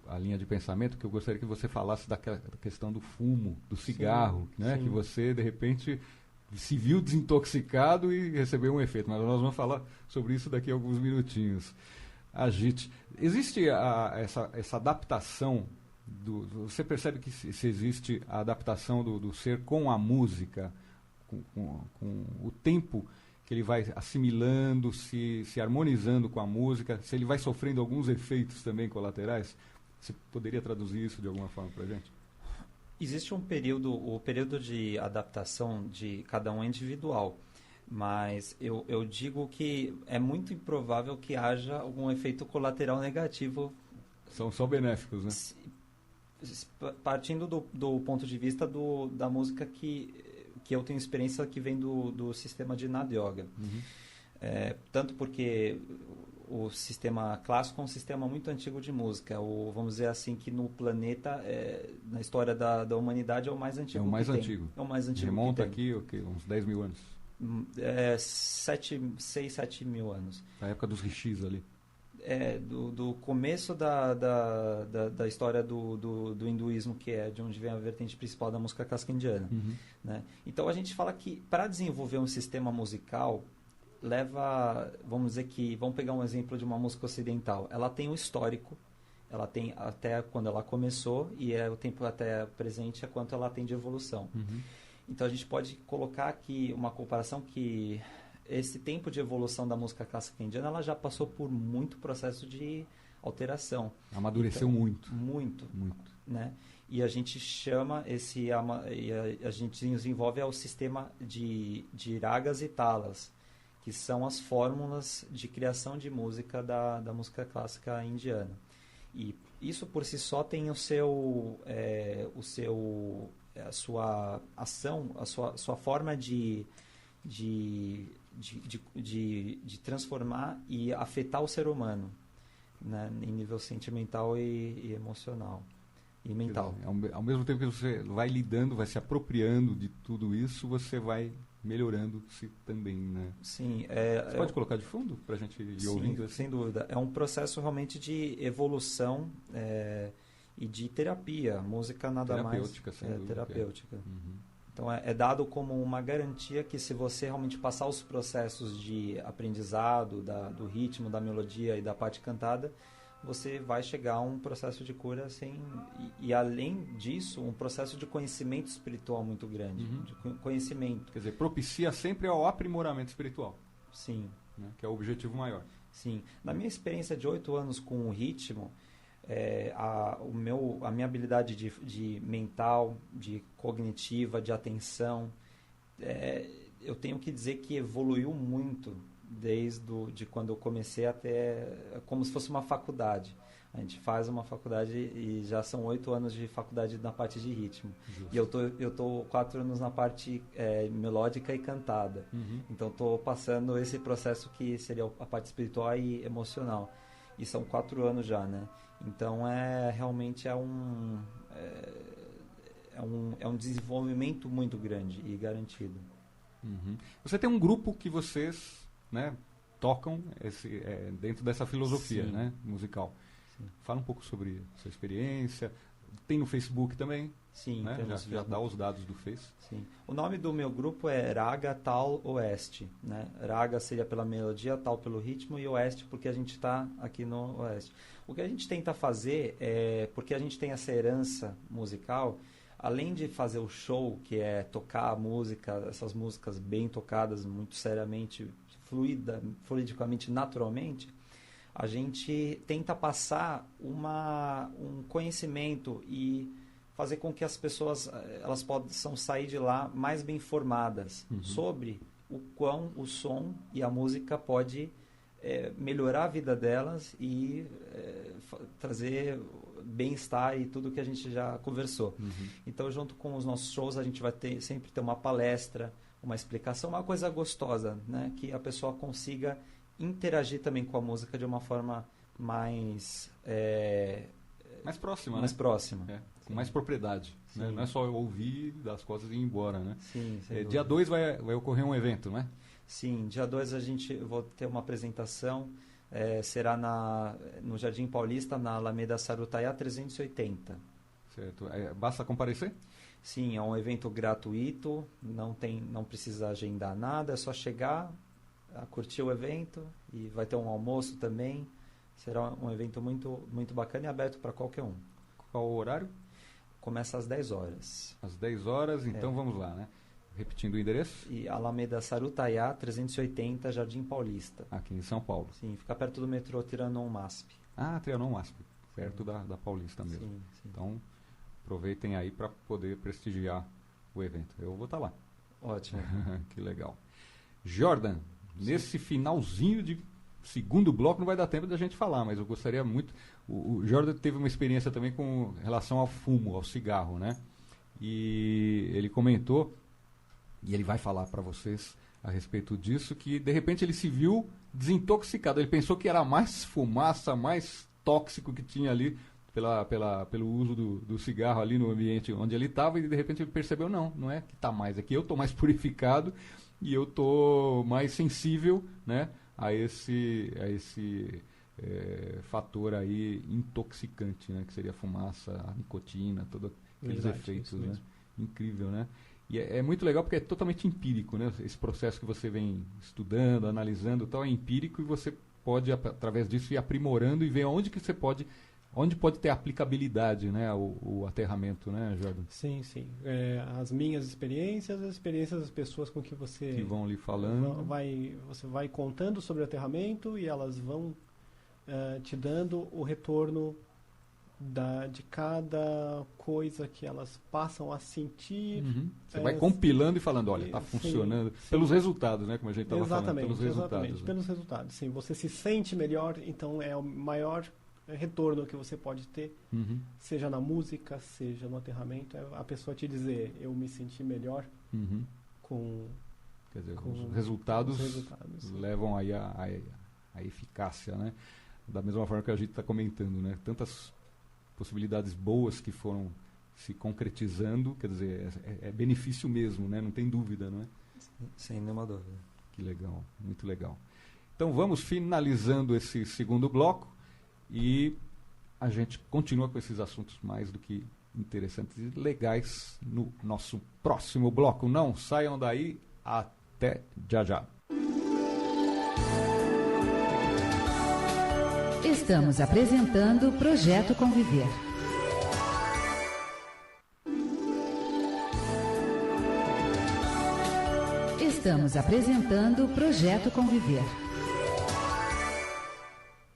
a linha de pensamento, que eu gostaria que você falasse da questão do fumo, do cigarro, né? Que você, de repente, se viu desintoxicado e recebeu um efeito. Mas nós vamos falar sobre isso daqui a alguns minutinhos. Agite. Existe essa adaptação, você percebe que se existe a adaptação do ser com a música, com o tempo que ele vai assimilando, se harmonizando com a música, se ele vai sofrendo alguns efeitos também colaterais? Você poderia traduzir isso de alguma forma para a gente? Existe o período de adaptação de cada um é individual, mas eu digo que é muito improvável que haja algum efeito colateral negativo. São só benéficos, né? Partindo do ponto de vista da música que eu tenho experiência, que vem do sistema de Nada Yoga. Tanto porque o sistema clássico é um sistema muito antigo de música. Vamos dizer assim, que no planeta, na história da humanidade, é o mais antigo. É o mais antigo. É o mais antigo. Remonta aqui uns 10 mil anos. 6, 7 mil anos. Na época dos rishis ali. Do começo da história do hinduísmo, que é de onde vem a vertente principal da música clássica indiana. Né? Então a gente fala que para desenvolver um sistema musical vamos pegar um exemplo de uma música ocidental. Ela tem um histórico, ela tem até quando ela começou, e o tempo até presente é quanto ela tem de evolução. Então a gente pode colocar aqui uma comparação que esse tempo de evolução da música clássica indiana, ela já passou por muito processo de alteração. Amadureceu muito. Muito. Né? E a gente chama a gente desenvolve o sistema de ragas e talas, que são as fórmulas de criação de música da música clássica indiana. E isso por si só tem a sua ação, a sua forma de transformar e afetar o ser humano, né, em nível sentimental e emocional e mental. Ao mesmo tempo que você vai lidando, vai se apropriando de tudo isso, você vai melhorando-se também, né? Sim. Você pode colocar de fundo para a gente ir ouvindo? Sem dúvida. É um processo realmente de evolução e de terapia. A música nada terapêutica, mais... Sem dúvida, terapêutica. Então, é dado como uma garantia que, se você realmente passar os processos de aprendizado, do ritmo, da melodia e da parte cantada, você vai chegar a um processo de cura e além disso, um processo de conhecimento espiritual muito grande. De conhecimento. Quer dizer, propicia sempre ao aprimoramento espiritual. Sim. Né? Que é o objetivo maior. Sim. Na minha experiência de 8 anos com o ritmo, a minha habilidade de mental, de cognitiva, de atenção, eu tenho que dizer que evoluiu muito desde quando eu comecei até como se fosse uma faculdade. A gente faz uma faculdade e já são 8 anos de faculdade na parte de ritmo. Justo. E eu tô 4 anos na parte melódica e cantada. Então estou passando esse processo que seria a parte espiritual e emocional. E são 4 anos já, né? Então realmente é um desenvolvimento muito grande e garantido. Você tem um grupo que vocês, né, tocam dentro dessa filosofia, né, musical. Sim. Fala um pouco sobre sua experiência, tem no Facebook também, Sim, né? temos Já dá os dados do Face. Sim. O nome do meu grupo é Raga Tal Oeste, né? Raga seria pela melodia, Tal pelo ritmo e Oeste porque a gente está aqui no Oeste. O que a gente tenta fazer é, porque a gente tem essa herança musical, além de fazer o show, que é tocar a música, essas músicas bem tocadas, muito seriamente, fluidicamente, naturalmente, a gente tenta passar um conhecimento e fazer com que as pessoas elas possam sair de lá mais bem informadas sobre o quão o som e a música pode melhorar a vida delas e trazer bem-estar e tudo que a gente já conversou. Então, junto com os nossos shows, a gente vai sempre ter uma palestra, uma explicação, uma coisa gostosa, né? Que a pessoa consiga interagir também com a música de uma forma mais próxima, mais né? próxima. Com mais propriedade, né? Não é só eu ouvir das coisas e ir embora, né? Sim, dia 2 vai ocorrer um evento, né? Sim, dia 2 eu vou ter uma apresentação, será no Jardim Paulista, na Alameda Sarutaiá 380. Certo. Basta comparecer? Sim, é um evento gratuito, não precisa agendar nada, é só chegar, curtir o evento e vai ter um almoço também. Será um evento muito, muito bacana e aberto para qualquer um. Qual o horário? Começa às 10 horas. Às 10 horas, então vamos lá, né? Repetindo o endereço? E Alameda Sarutaiá, 380, Jardim Paulista. Aqui em São Paulo. Sim, fica perto do metrô Trianon-MASP. Ah, Trianon-MASP, perto da Paulista mesmo. Sim. Então, aproveitem aí para poder prestigiar o evento. Eu vou estar lá. Ótimo. Que legal. Jordan, nesse finalzinho de segundo bloco não vai dar tempo da gente falar, mas eu gostaria muito... O Jordan teve uma experiência também com relação ao fumo, ao cigarro, né? E ele comentou, e ele vai falar para vocês a respeito disso, que de repente ele se viu desintoxicado. Ele pensou que era mais fumaça, mais tóxico que tinha ali pelo uso do cigarro ali no ambiente onde ele estava, e de repente ele percebeu, não é que está mais, é que eu estou mais purificado e eu estou mais sensível, né, a esse fator aí intoxicante, né, que seria a fumaça, a nicotina, todos aqueles efeitos, né? Incrível, né? E é muito legal porque é totalmente empírico, né? Esse processo que você vem estudando, analisando, tal, é empírico, e você pode, através disso, ir aprimorando e ver onde pode ter aplicabilidade, né, o aterramento, né, Jordan? Sim. As minhas experiências, as experiências das pessoas com que você... Que vão lhe falando. Você vai contando sobre o aterramento e elas vão te dando o retorno de cada coisa que elas passam a sentir. Você vai compilando e falando, olha, está funcionando. Sim. Pelos resultados, né, como a gente estava falando. Pelos Resultados. Né? Pelos resultados, sim. Você se sente melhor, então é o maior retorno que você pode ter, seja na música, seja no aterramento, é a pessoa te dizer, eu me senti melhor com... Quer dizer, os resultados levam aí a eficácia, né? Da mesma forma que a gente está comentando, né? Tantas possibilidades boas que foram se concretizando, quer dizer, é benefício mesmo, né? Não tem dúvida, não é? Sem nenhuma dúvida. Que legal, muito legal. Então vamos finalizando esse segundo bloco e a gente continua com esses assuntos mais do que interessantes e legais no nosso próximo bloco. Não saiam daí, até já. Estamos apresentando Projeto Conviver. Estamos apresentando Projeto Conviver.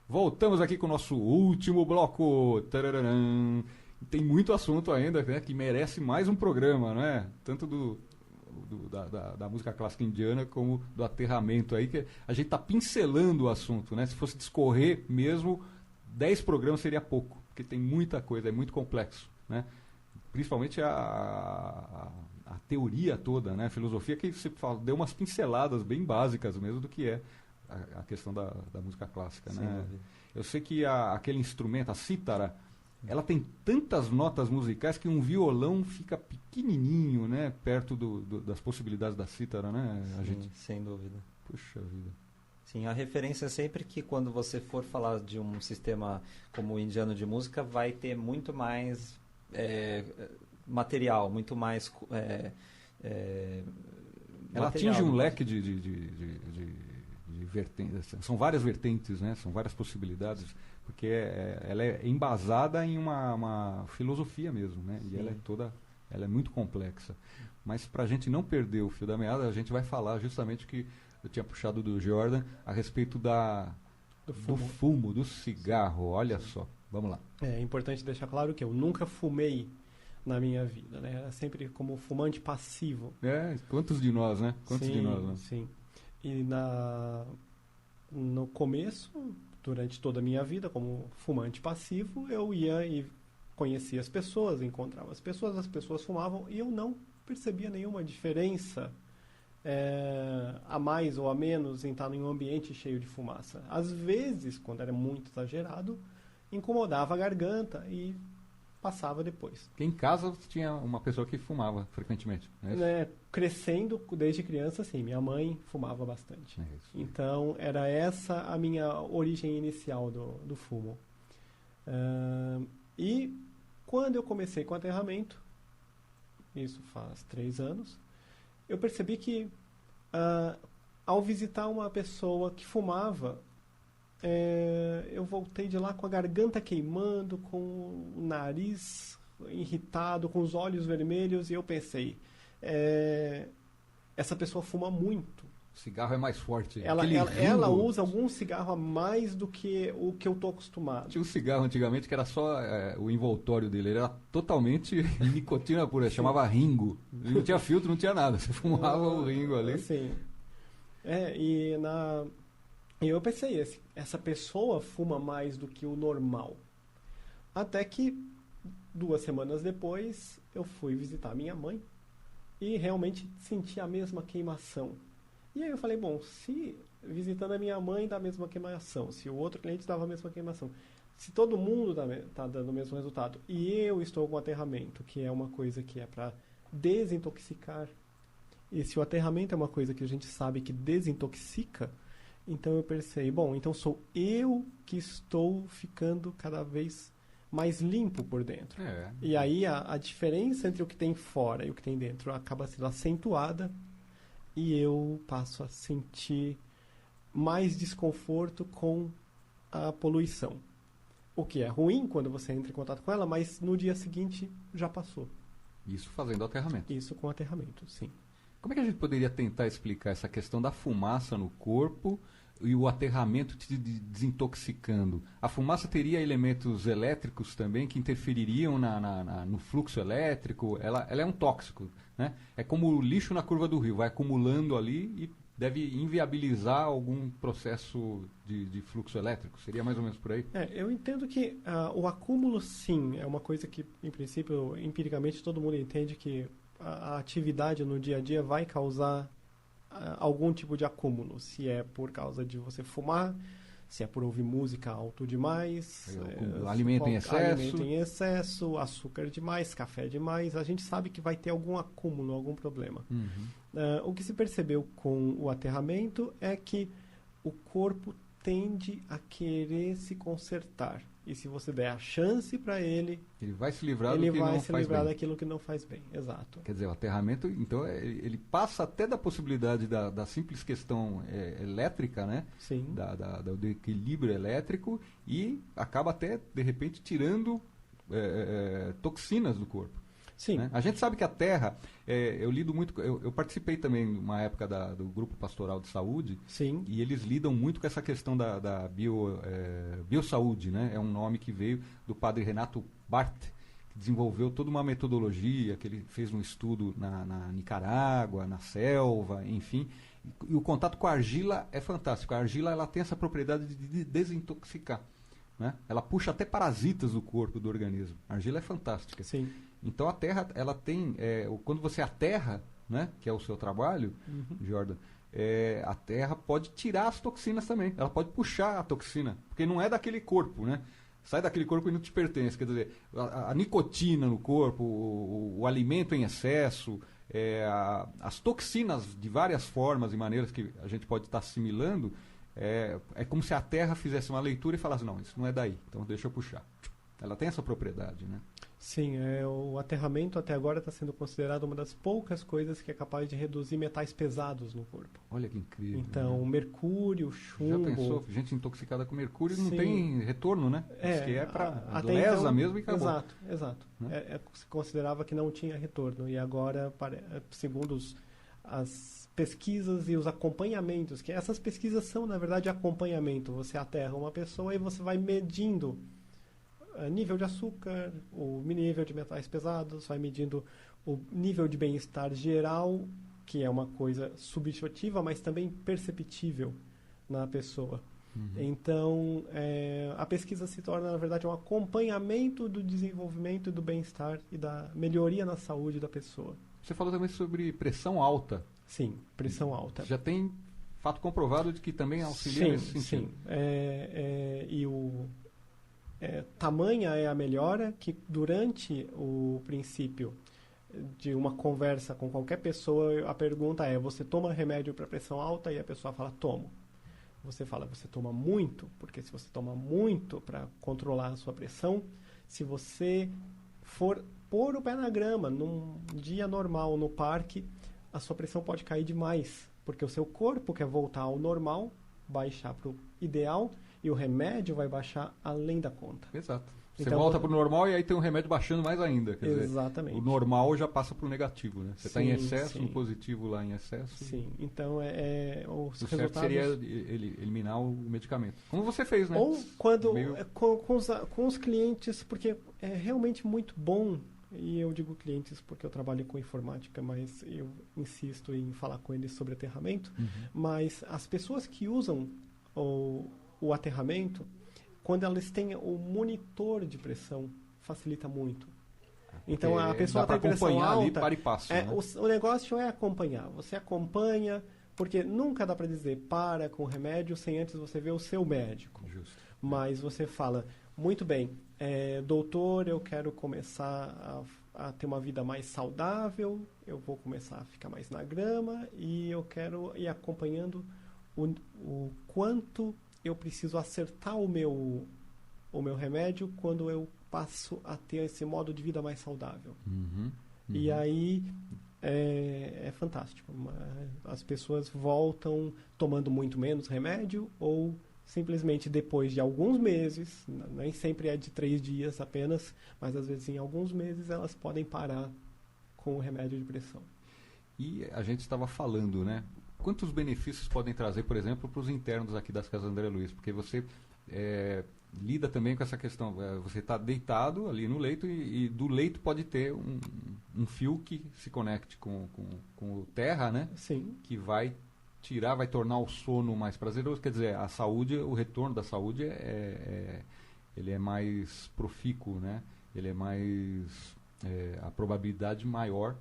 Voltamos aqui com o nosso último bloco. Tararã. Tem muito assunto ainda, né, que merece mais um programa, né? Tanto da música clássica indiana como do aterramento aí, que a gente está pincelando o assunto, né? Se fosse discorrer mesmo, 10 programas seria pouco, porque tem muita coisa, é muito complexo, né? Principalmente a teoria toda, né? A filosofia, que você deu umas pinceladas bem básicas mesmo do que é a questão da música clássica, né? Eu sei que aquele instrumento, a cítara, ela tem tantas notas musicais que um violão fica pequenininho, né, perto das possibilidades da cítara, né? Sim, sem dúvida. Puxa vida. Sim, a referência é sempre que quando você for falar de um sistema como o indiano de música, vai ter muito mais material, muito mais ela material, atinge um né? leque de vertentes. São várias vertentes, né? São várias possibilidades, porque ela é embasada em uma filosofia mesmo, né? E ela é muito complexa. Mas para a gente não perder o fio da meada, a gente vai falar justamente o que eu tinha puxado do Jordan a respeito do fumo, do cigarro. Olha só, vamos lá. É importante deixar claro que eu nunca fumei na minha vida, né? Era sempre como fumante passivo. Quantos de nós, né? Sim. E no começo, durante toda a minha vida, como fumante passivo, eu ia e conhecia as pessoas, encontrava as pessoas fumavam e eu não percebia nenhuma diferença a mais ou a menos em estar em um ambiente cheio de fumaça. Às vezes, quando era muito exagerado, incomodava a garganta e passava depois. Porque em casa tinha uma pessoa que fumava frequentemente, não é isso? Crescendo desde criança, sim, minha mãe fumava bastante. Então, era essa a minha origem inicial do fumo. E quando eu comecei com aterramento, isso faz 3 anos, eu percebi que ao visitar uma pessoa que fumava, eu voltei de lá com a garganta queimando, com o nariz irritado, com os olhos vermelhos, e eu pensei, essa pessoa fuma muito. O cigarro é mais forte. Ela usa algum cigarro a mais do que o que eu estou acostumado. Tinha um cigarro antigamente que era só o envoltório dele, ele era tototalmente nicotina pura, chamava Ringo. Ele não tinha filtro, não tinha nada, você fumava o Ringo ali. Sim. E eu pensei, essa pessoa fuma mais do que o normal. Até que 2 semanas depois eu fui visitar minha mãe e realmente senti a mesma queimação. E aí eu falei, bom, se visitando a minha mãe dá a mesma queimação, se o outro cliente dava a mesma queimação, se todo mundo está dando o mesmo resultado e eu estou com aterramento, que é uma coisa que é para desintoxicar, e se o aterramento é uma coisa que a gente sabe que desintoxica, então eu pensei, bom, então sou eu que estou ficando cada vez mais limpo por dentro. E aí a diferença entre o que tem fora e o que tem dentro acaba sendo acentuada e eu passo a sentir mais desconforto com a poluição. O que é ruim quando você entra em contato com ela, mas no dia seguinte já passou. Isso fazendo aterramento. Isso com aterramento, sim. Como é que a gente poderia tentar explicar essa questão da fumaça no corpo e o aterramento te desintoxicando? A fumaça teria elementos elétricos também que interfeririam no fluxo elétrico? Ela é um tóxico, né? É como o lixo na curva do rio, vai acumulando ali e deve inviabilizar algum processo de fluxo elétrico. Seria mais ou menos por aí? Eu entendo que o acúmulo, sim, é uma coisa que, em princípio, empiricamente todo mundo entende que a atividade no dia a dia vai causar algum tipo de acúmulo, se é por causa de você fumar, se é por ouvir música alto demais, alimento em excesso, açúcar demais, café demais, a gente sabe que vai ter algum acúmulo, algum problema. O que se percebeu com o aterramento é que o corpo tende a querer se consertar. E se você der a chance para ele vai se livrar do que não faz bem. Ele vai se livrar daquilo que não faz bem, exato. Quer dizer, o aterramento, então, ele passa até da possibilidade da simples questão elétrica, né? Sim. Do equilíbrio elétrico e acaba até, de repente, tirando toxinas do corpo. Sim. Né? A gente sabe que a Terra, eu lido muito, eu participei também numa época do Grupo Pastoral de Saúde. Sim. E eles lidam muito com essa questão da biossaúde, né? É um nome que veio do padre Renato Barth, que desenvolveu toda uma metodologia, que ele fez um estudo na Nicarágua, na selva, enfim. E o contato com a argila é fantástico. A argila ela tem essa propriedade de desintoxicar, né? Ela puxa até parasitas do corpo, do organismo. A argila é fantástica. Sim. Então a terra, ela tem, quando você aterra, né, que é o seu trabalho, Jordan, a terra pode tirar as toxinas também. Ela pode puxar a toxina, porque não é daquele corpo, né? Sai daquele corpo e não te pertence. Quer dizer, a nicotina no corpo, o alimento em excesso, as toxinas de várias formas e maneiras que a gente pode estar assimilando, é como se a terra fizesse uma leitura e falasse, não, isso não é daí, então deixa eu puxar. Ela tem essa propriedade, né? Sim, o aterramento até agora está sendo considerado uma das poucas coisas que é capaz de reduzir metais pesados no corpo. Olha que incrível. Então, né? mercúrio, chumbo... Já pensou? Gente intoxicada com mercúrio não Sim. tem retorno, né? Diz que é para lesa então, mesmo e acabou. Exato. Né? Se considerava que não tinha retorno. E agora, segundo as pesquisas e os acompanhamentos, que essas pesquisas são, na verdade, acompanhamento. Você aterra uma pessoa e você vai medindo nível de açúcar, o nível de metais pesados, vai medindo o nível de bem-estar geral, que é uma coisa subjetiva, mas também perceptível na pessoa. Então, a pesquisa se torna, na verdade, um acompanhamento do desenvolvimento, do bem-estar e da melhoria na saúde da pessoa. Você falou também sobre pressão alta. Sim, pressão alta. Já tem fato comprovado de que também auxilia nesse sentido. Sim. Tamanha é a melhora que durante o princípio de uma conversa com qualquer pessoa, a pergunta é: você toma remédio para pressão alta? E a pessoa fala: tomo. Você fala: você toma muito? Porque se você toma muito para controlar a sua pressão, se você for pôr o pé na grama num dia normal no parque, a sua pressão pode cair demais, porque o seu corpo quer voltar ao normal, baixar para o ideal, e o remédio vai baixar além da conta. Exato. Você Então, volta para o normal e aí tem um remédio baixando mais ainda. Quer exatamente. Dizer, o normal já passa para o negativo, né? Você está em excesso, sim. no positivo lá em excesso. Sim, então os o resultados... certo seria eliminar o medicamento. Como você fez, né? Ou quando com os clientes, porque é realmente muito bom, e eu digo clientes porque eu trabalho com informática, mas eu insisto em falar com eles sobre aterramento, mas as pessoas que usam o aterramento, quando elas têm o monitor de pressão, facilita muito. Então a pessoa tem pressão alta, ali para e passo, né? o negócio é acompanhar. Você acompanha, porque nunca dá para dizer para com o remédio sem antes você ver o seu médico. Justo. Mas você fala: muito bem, doutor, eu quero começar a ter uma vida mais saudável, eu vou começar a ficar mais na grama e eu quero ir acompanhando o quanto eu preciso acertar o meu remédio quando eu passo a ter esse modo de vida mais saudável. E aí é fantástico. As pessoas voltam tomando muito menos remédio ou simplesmente depois de alguns meses, nem sempre é de 3 dias apenas, mas às vezes em alguns meses elas podem parar com o remédio de pressão. E a gente estava falando, né? Quantos benefícios podem trazer, por exemplo, para os internos aqui das Casas André Luiz? Porque você lida também com essa questão. Você está deitado ali no leito e do leito pode ter um fio que se conecte com o terra, né? Sim. Que vai tornar o sono mais prazeroso. Quer dizer, a saúde, o retorno da saúde ele é mais profícuo, né? Ele é mais... a probabilidade maior,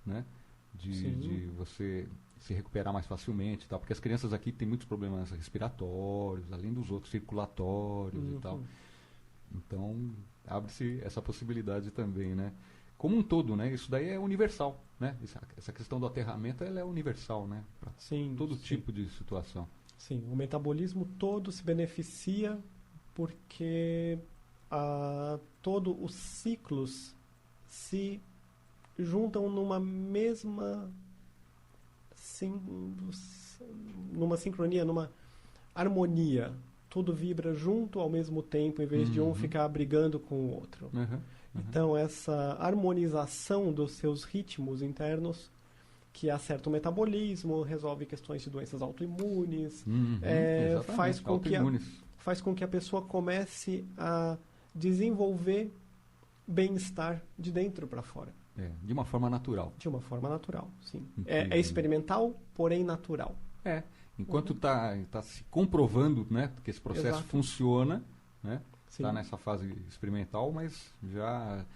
né? De você se recuperar mais facilmente e tal, porque as crianças aqui têm muitos problemas respiratórios, além dos outros circulatórios e tal. Então, abre-se essa possibilidade também, né? Como um todo, né? Isso daí é universal, né? Essa questão do aterramento, ela é universal, né? Para todo tipo de situação. Sim, o metabolismo todo se beneficia porque todos os ciclos se juntam numa mesma numa sincronia, numa harmonia. Tudo vibra junto ao mesmo tempo, em vez de um ficar brigando com o outro. Então, essa harmonização dos seus ritmos internos, que acerta o metabolismo, resolve questões de doenças autoimunes, faz com que a pessoa comece a desenvolver bem-estar de dentro para fora. De uma forma natural. De uma forma natural, sim. É experimental, porém natural. Enquanto está se comprovando, né, que esse processo funciona, né? Está nessa fase experimental, mas já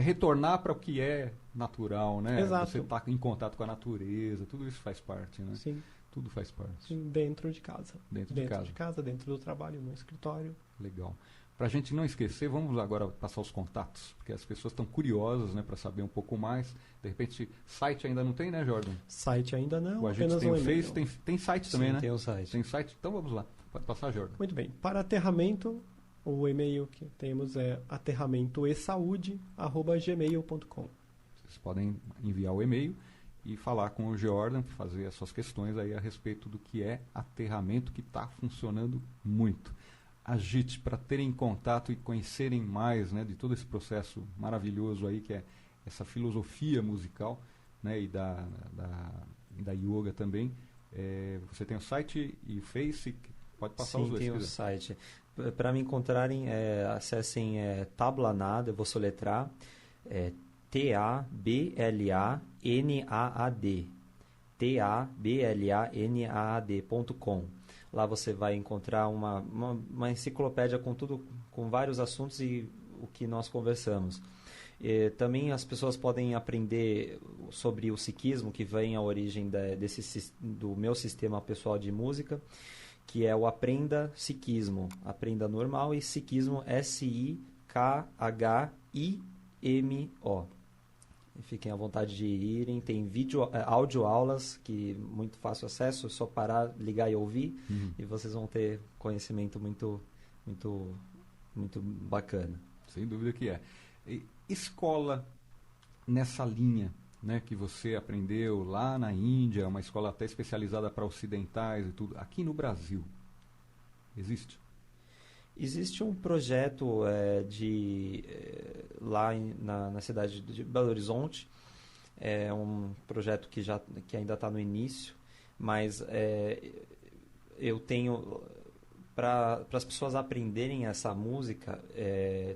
retornar para o que é natural, né? Exato. Você está em contato com a natureza, tudo isso faz parte, né? Sim. Tudo faz parte. Sim, dentro de casa. Dentro de casa, dentro do trabalho, no escritório. Legal. Para a gente não esquecer, vamos agora passar os contatos, porque as pessoas estão curiosas, né, para saber um pouco mais. De repente, site ainda não tem, né, Jordan? Site ainda não, o Agite apenas tem um o Face, tem site também, né? Tem o site. Tem site, então vamos lá. Pode passar, Jordan. Muito bem. Para aterramento, O e-mail que temos é aterramentoesaude@gmail.com. Vocês podem enviar o e-mail e falar com o Geordan, fazer as suas questões aí a respeito do que é aterramento, que está funcionando muito. Agite, para terem contato e conhecerem mais, né, de todo esse processo maravilhoso aí, que é essa filosofia musical, né, e da yoga também. Você tem o site e o Face, pode passar os dois. Sim, tem o site. Para me encontrarem, acessem Tablanad, eu vou soletrar, TABLANAAD, TABLANAAD.com. Lá você vai encontrar uma enciclopédia com tudo, com vários assuntos e o que nós conversamos. Também as pessoas podem aprender sobre o sikhismo, que vem a origem do meu sistema pessoal de música, que é o Aprenda Sikhismo. Aprenda normal e Sikhismo SIKHIMO. Fiquem à vontade de irem. Tem audioaulas, que muito fácil acesso, é só parar, ligar e ouvir, e vocês vão ter conhecimento muito, muito, muito bacana. Sem dúvida que é. Escola nessa linha, né, que você aprendeu lá na Índia, uma escola até especializada para ocidentais e tudo, aqui no Brasil, existe? Existe um projeto lá na cidade de Belo Horizonte, é um projeto que ainda está no início, mas eu tenho, para as pessoas aprenderem essa música,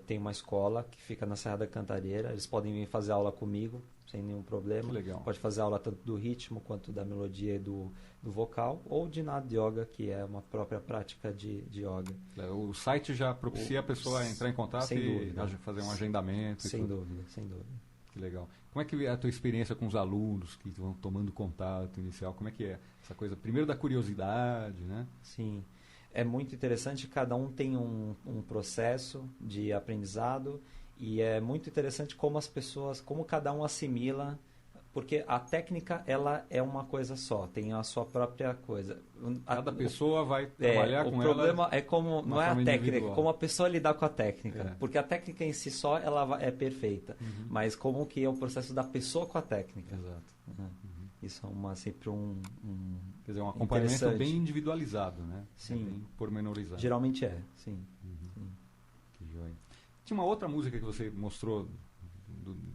tem uma escola que fica na Serra da Cantareira, eles podem vir fazer aula comigo, sem nenhum problema. Que legal. Pode fazer aula tanto do ritmo quanto da melodia e do vocal, ou de Nada Yoga, que é uma própria prática de yoga. O site já propicia a pessoa entrar em contato e fazer um agendamento. Sem dúvida, sem dúvida. Que legal. Como é que é a tua experiência com os alunos que vão tomando contato inicial? Como é que é essa coisa, primeiro da curiosidade, né? Sim, é muito interessante, cada um tem um processo de aprendizado, e é muito interessante como cada um assimila, porque a técnica, ela é uma coisa só, tem a sua própria coisa. Cada pessoa vai trabalhar com ela. O problema é não é a técnica, individual. Como a pessoa lidar com a técnica. Porque a técnica em si só, ela é perfeita. Mas como que é o processo da pessoa com a técnica. Exato. Isso é sempre Quer dizer, um acompanhamento bem individualizado, né? Sim. Bem pormenorizado. Geralmente sim. Que joia. Tinha uma outra música que você mostrou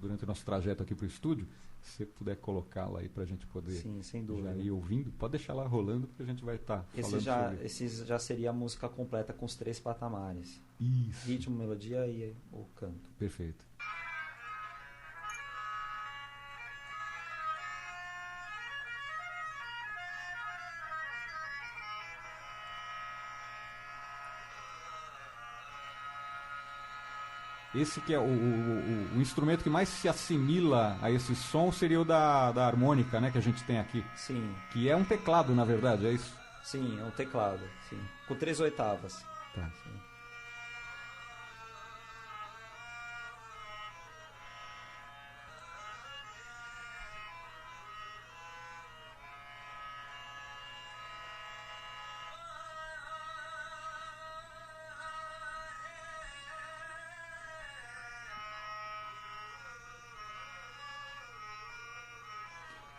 durante o nosso trajeto aqui para o estúdio. Se você puder colocá-la aí para a gente poder Sim, sem dúvida. já ir ouvindo, pode deixar lá rolando, porque a gente vai estar falando sobre... Esse já seria a música completa com os 3 patamares. Isso. Ritmo, melodia e o canto. Perfeito. Esse que é o instrumento que mais se assimila a esse som seria o da harmônica, né, que a gente tem aqui. Sim. Que é um teclado, na verdade, é isso? Sim, é um teclado. Sim. Com 3 oitavas. Tá. Sim.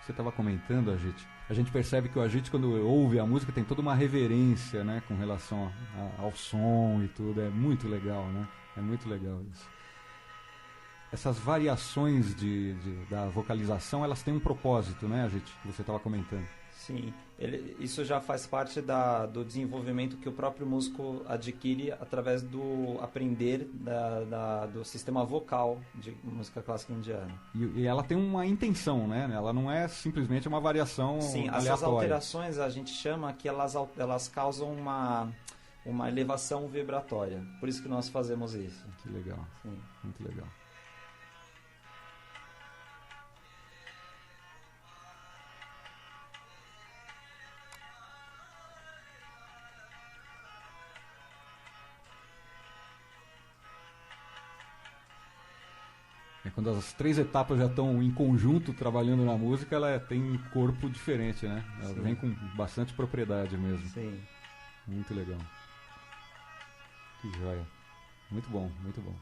Você estava comentando, a gente percebe que o Agite, quando ouve a música, tem toda uma reverência, né, com relação ao som e tudo. É muito legal, né? É muito legal isso. Essas variações da vocalização, elas têm um propósito, né, Agite, que você estava comentando. Sim, isso já faz parte do desenvolvimento que o próprio músico adquire através do aprender do sistema vocal de música clássica indiana. E ela tem uma intenção, né? Ela não é simplesmente uma variação Sim, aleatória. essas alterações a gente chama que elas causam uma elevação vibratória. Por isso que nós fazemos isso. Que legal, Sim. Muito legal. Quando as 3 etapas já estão em conjunto trabalhando na música, ela tem um corpo diferente, né? Ela Sim. vem com bastante propriedade mesmo. Sim. Muito legal. Que joia. Muito bom, muito bom.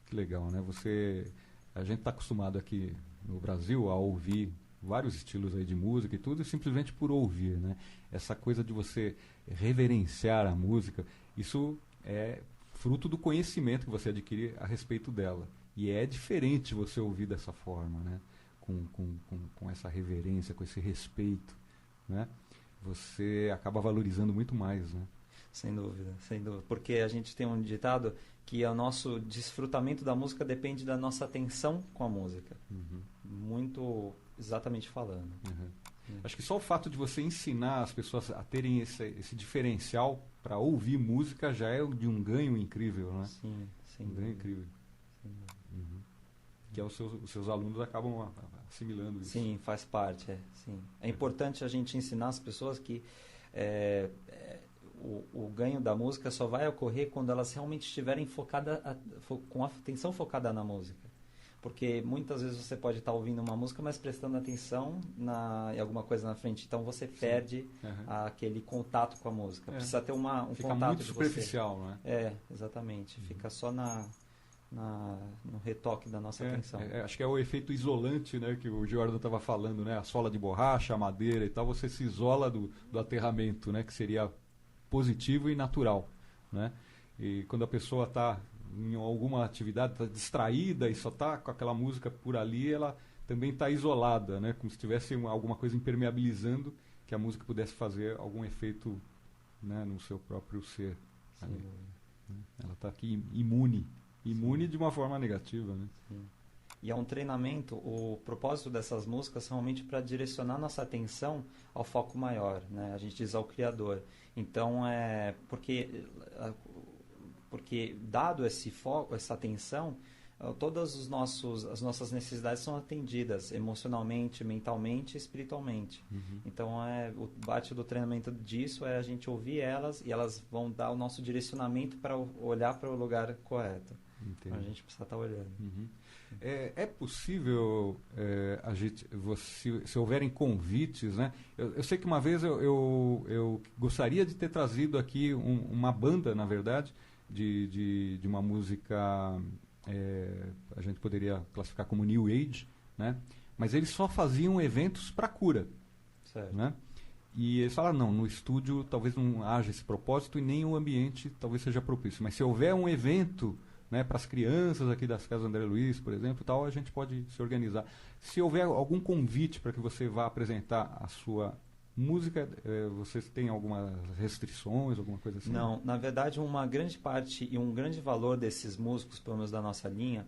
Que legal, né? A gente está acostumado aqui no Brasil a ouvir vários estilos aí de música e tudo, simplesmente por ouvir, né? Essa coisa de você reverenciar a música, isso é fruto do conhecimento que você adquire a respeito dela. E é diferente você ouvir dessa forma, né? Com essa reverência, com esse respeito, né? Você acaba valorizando muito mais, né? Sem dúvida, sem dúvida. Porque a gente tem um ditado que o nosso desfrutamento da música depende da nossa atenção com a música. Uhum. Muito exatamente falando. Uhum. Acho que só o fato de você ensinar as pessoas a terem esse diferencial para ouvir música já é de um ganho incrível, né? Sim, sem um ganho dúvida. incrível. Sem dúvida. Uhum. Que os seus alunos acabam assimilando isso. Sim, faz parte. Sim. É importante a gente ensinar as pessoas que o ganho da música só vai ocorrer quando elas realmente estiverem com a atenção focada na música. Porque muitas vezes você pode estar ouvindo uma música, mas prestando atenção em alguma coisa na frente. Então você perde aquele contato com a música. Precisa ter um Fica contato muito superficial, não é? Exatamente. Fica só no retoque da nossa atenção. Acho que é o efeito isolante, né, que o Jordan estava falando, né? A sola de borracha, a madeira e tal, você se isola do aterramento, né? Que seria positivo e natural, né? E quando a pessoa está em alguma atividade, está distraída e só está com aquela música por ali, ela também está isolada, né? Como se tivesse alguma coisa impermeabilizando, que a música pudesse fazer algum efeito, né, no seu próprio ser. Ali, né? Ela está aqui imune de uma forma negativa, né? Sim. E é um treinamento, o propósito dessas músicas são realmente para direcionar nossa atenção ao foco maior, né? A gente diz ao Criador. Então, porque dado esse foco, essa atenção, todas as nossas necessidades são atendidas emocionalmente, mentalmente e espiritualmente. Uhum. Então, o parte do treinamento disso é a gente ouvir elas e elas vão dar o nosso direcionamento para olhar para o lugar correto. Entendo. A gente precisa estar olhando. Uhum. É possível, se houverem convites, né? Eu sei que uma vez eu gostaria de ter trazido aqui uma banda, na verdade, de uma música, a gente poderia classificar como New Age, né? Mas eles só faziam eventos para cura, Certo. né? E eles falaram, não, no estúdio talvez não haja esse propósito e nem o ambiente talvez seja propício. Mas se houver um evento, né, para as crianças aqui das casas André Luiz, por exemplo, tal, a gente pode se organizar. Se houver algum convite para que você vá apresentar a sua música, vocês têm algumas restrições, alguma coisa assim? Não, na verdade, uma grande parte e um grande valor desses músicos, pelo menos da nossa linha,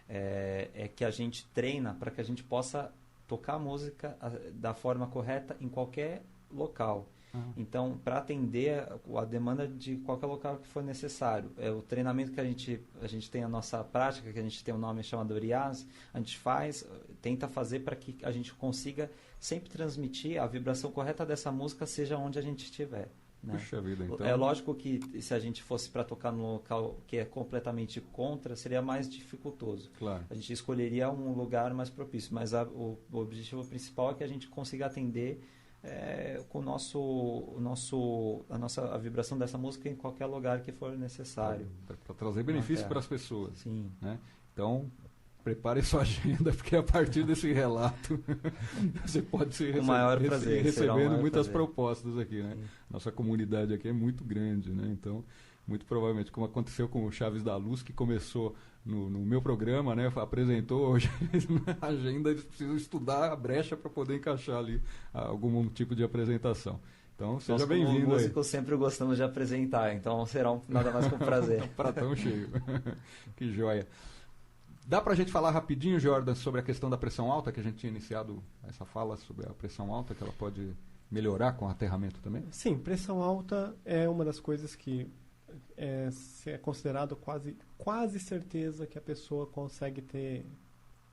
é que a gente treina para que a gente possa tocar a música da forma correta em qualquer local. Então, para atender a demanda de qualquer local que for necessário. O treinamento que a gente tem a nossa prática, que a gente tem um nome chamado Riaz, a gente tenta fazer para que a gente consiga sempre transmitir a vibração correta dessa música, seja onde a gente estiver. Né? Puxa vida, então. É lógico que se a gente fosse para tocar num local que é completamente contra, seria mais dificultoso. Claro. A gente escolheria um lugar mais propício, mas o objetivo principal é que a gente consiga atender com a vibração dessa música em qualquer lugar que for necessário. Para trazer benefício para as pessoas. Sim. Né? Então, prepare sua agenda, porque a partir desse relato você pode ser recebendo muitas propostas aqui. Né? Nossa comunidade aqui é muito grande, né? Então, muito provavelmente, como aconteceu com o Chaves da Luz, que começou no meu programa, né, apresentou hoje a agenda, eles precisam estudar a brecha para poder encaixar ali algum tipo de apresentação. Então, seja bem-vindo. Nós, músicos, sempre gostamos de apresentar, então será nada mais que um prazer. Um pratão cheio. Que joia. Dá para a gente falar rapidinho, Jordan, sobre a questão da pressão alta, que a gente tinha iniciado essa fala sobre a pressão alta, que ela pode melhorar com o aterramento também? Sim, pressão alta é uma das coisas que é considerado quase certeza que a pessoa consegue ter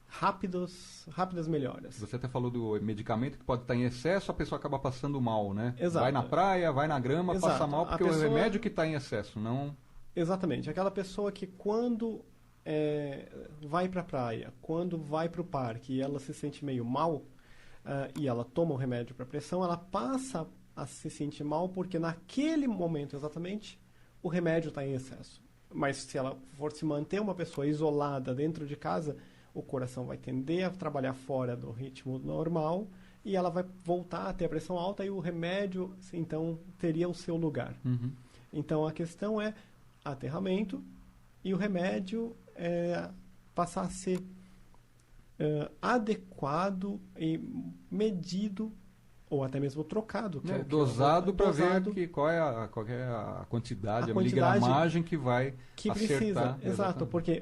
rápidas melhoras. Você até falou do medicamento que pode estar em excesso, a pessoa acaba passando mal, né? Exato. Vai na praia, vai na grama, Exato. passa mal porque o remédio que está em excesso, não... Exatamente. Aquela pessoa que quando vai para a praia, quando vai para o parque e ela se sente meio mal e ela toma o remédio para pressão, ela passa a se sentir mal porque naquele momento exatamente o remédio está em excesso. Mas se ela for se manter uma pessoa isolada dentro de casa, o coração vai tender a trabalhar fora do ritmo normal e ela vai voltar a ter a pressão alta e o remédio, então, teria o seu lugar. Uhum. Então, a questão é aterramento e o remédio passar a ser adequado e medido ou até mesmo trocado. Que dosado para ver qual é a quantidade, a miligramagem que vai que acertar. Precisa, exato, porque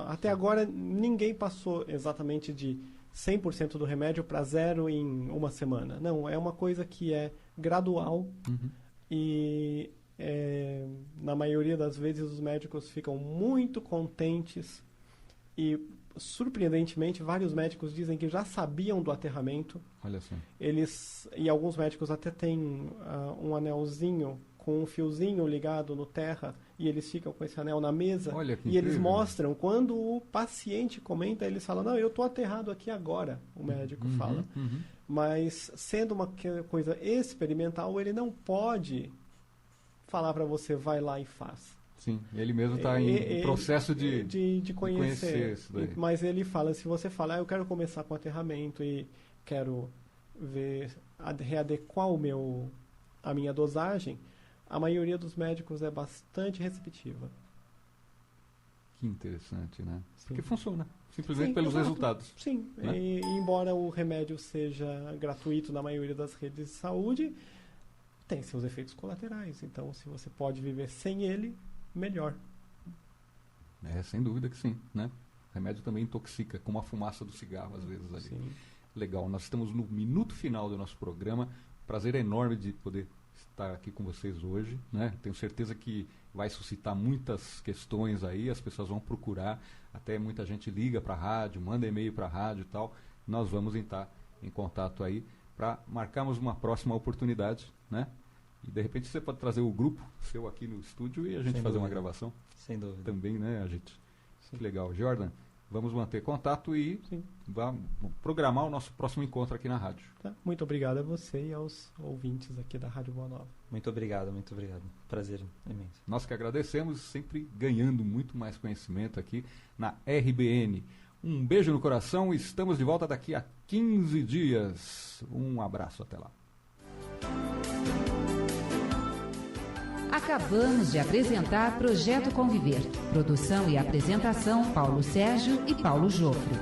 até agora ninguém passou exatamente de 100% do remédio para 0 em uma semana. Não, é uma coisa que é gradual e na maioria das vezes os médicos ficam muito contentes e surpreendentemente, vários médicos dizem que já sabiam do aterramento. Olha só. E alguns médicos até têm um anelzinho com um fiozinho ligado no terra e eles ficam com esse anel na mesa. Olha que e incrível. Eles mostram, quando o paciente comenta, eles falam, não, eu estou aterrado aqui agora, o médico fala. Mas, sendo uma coisa experimental, ele não pode falar para você, vai lá e faz. Sim, ele mesmo está em processo de conhecer isso daí. Mas ele fala, se você falar, eu quero começar com aterramento e quero readequar a minha dosagem, a maioria dos médicos é bastante receptiva. Que interessante, né? Sim. Porque funciona, simplesmente Sim, pelos exato. resultados. Sim, Né? E embora o remédio seja gratuito na maioria das redes de saúde, tem seus efeitos colaterais. Então, se você pode viver sem ele, melhor. Sem dúvida que sim, né? O remédio também intoxica, como a fumaça do cigarro, às vezes, ali. Sim. Legal, nós estamos no minuto final do nosso programa. Prazer enorme de poder estar aqui com vocês hoje, né? Tenho certeza que vai suscitar muitas questões aí, as pessoas vão procurar, até muita gente liga para a rádio, manda e-mail para a rádio e tal. Nós vamos entrar em contato aí para marcarmos uma próxima oportunidade, né? E de repente você pode trazer o grupo seu aqui no estúdio e a gente fazer uma gravação. Sem dúvida. Também, né, a gente? Que legal. Jordan, vamos manter contato e vamos programar o nosso próximo encontro aqui na rádio. Tá. Muito obrigado a você e aos ouvintes aqui da Rádio Boa Nova. Muito obrigado, muito obrigado. Prazer imenso. Nós que agradecemos, sempre ganhando muito mais conhecimento aqui na RBN. Um beijo no coração, estamos de volta daqui a 15 dias. Um abraço, até lá. Acabamos de apresentar Projeto Conviver. Produção e apresentação, Paulo Sérgio e Paulo Jofre.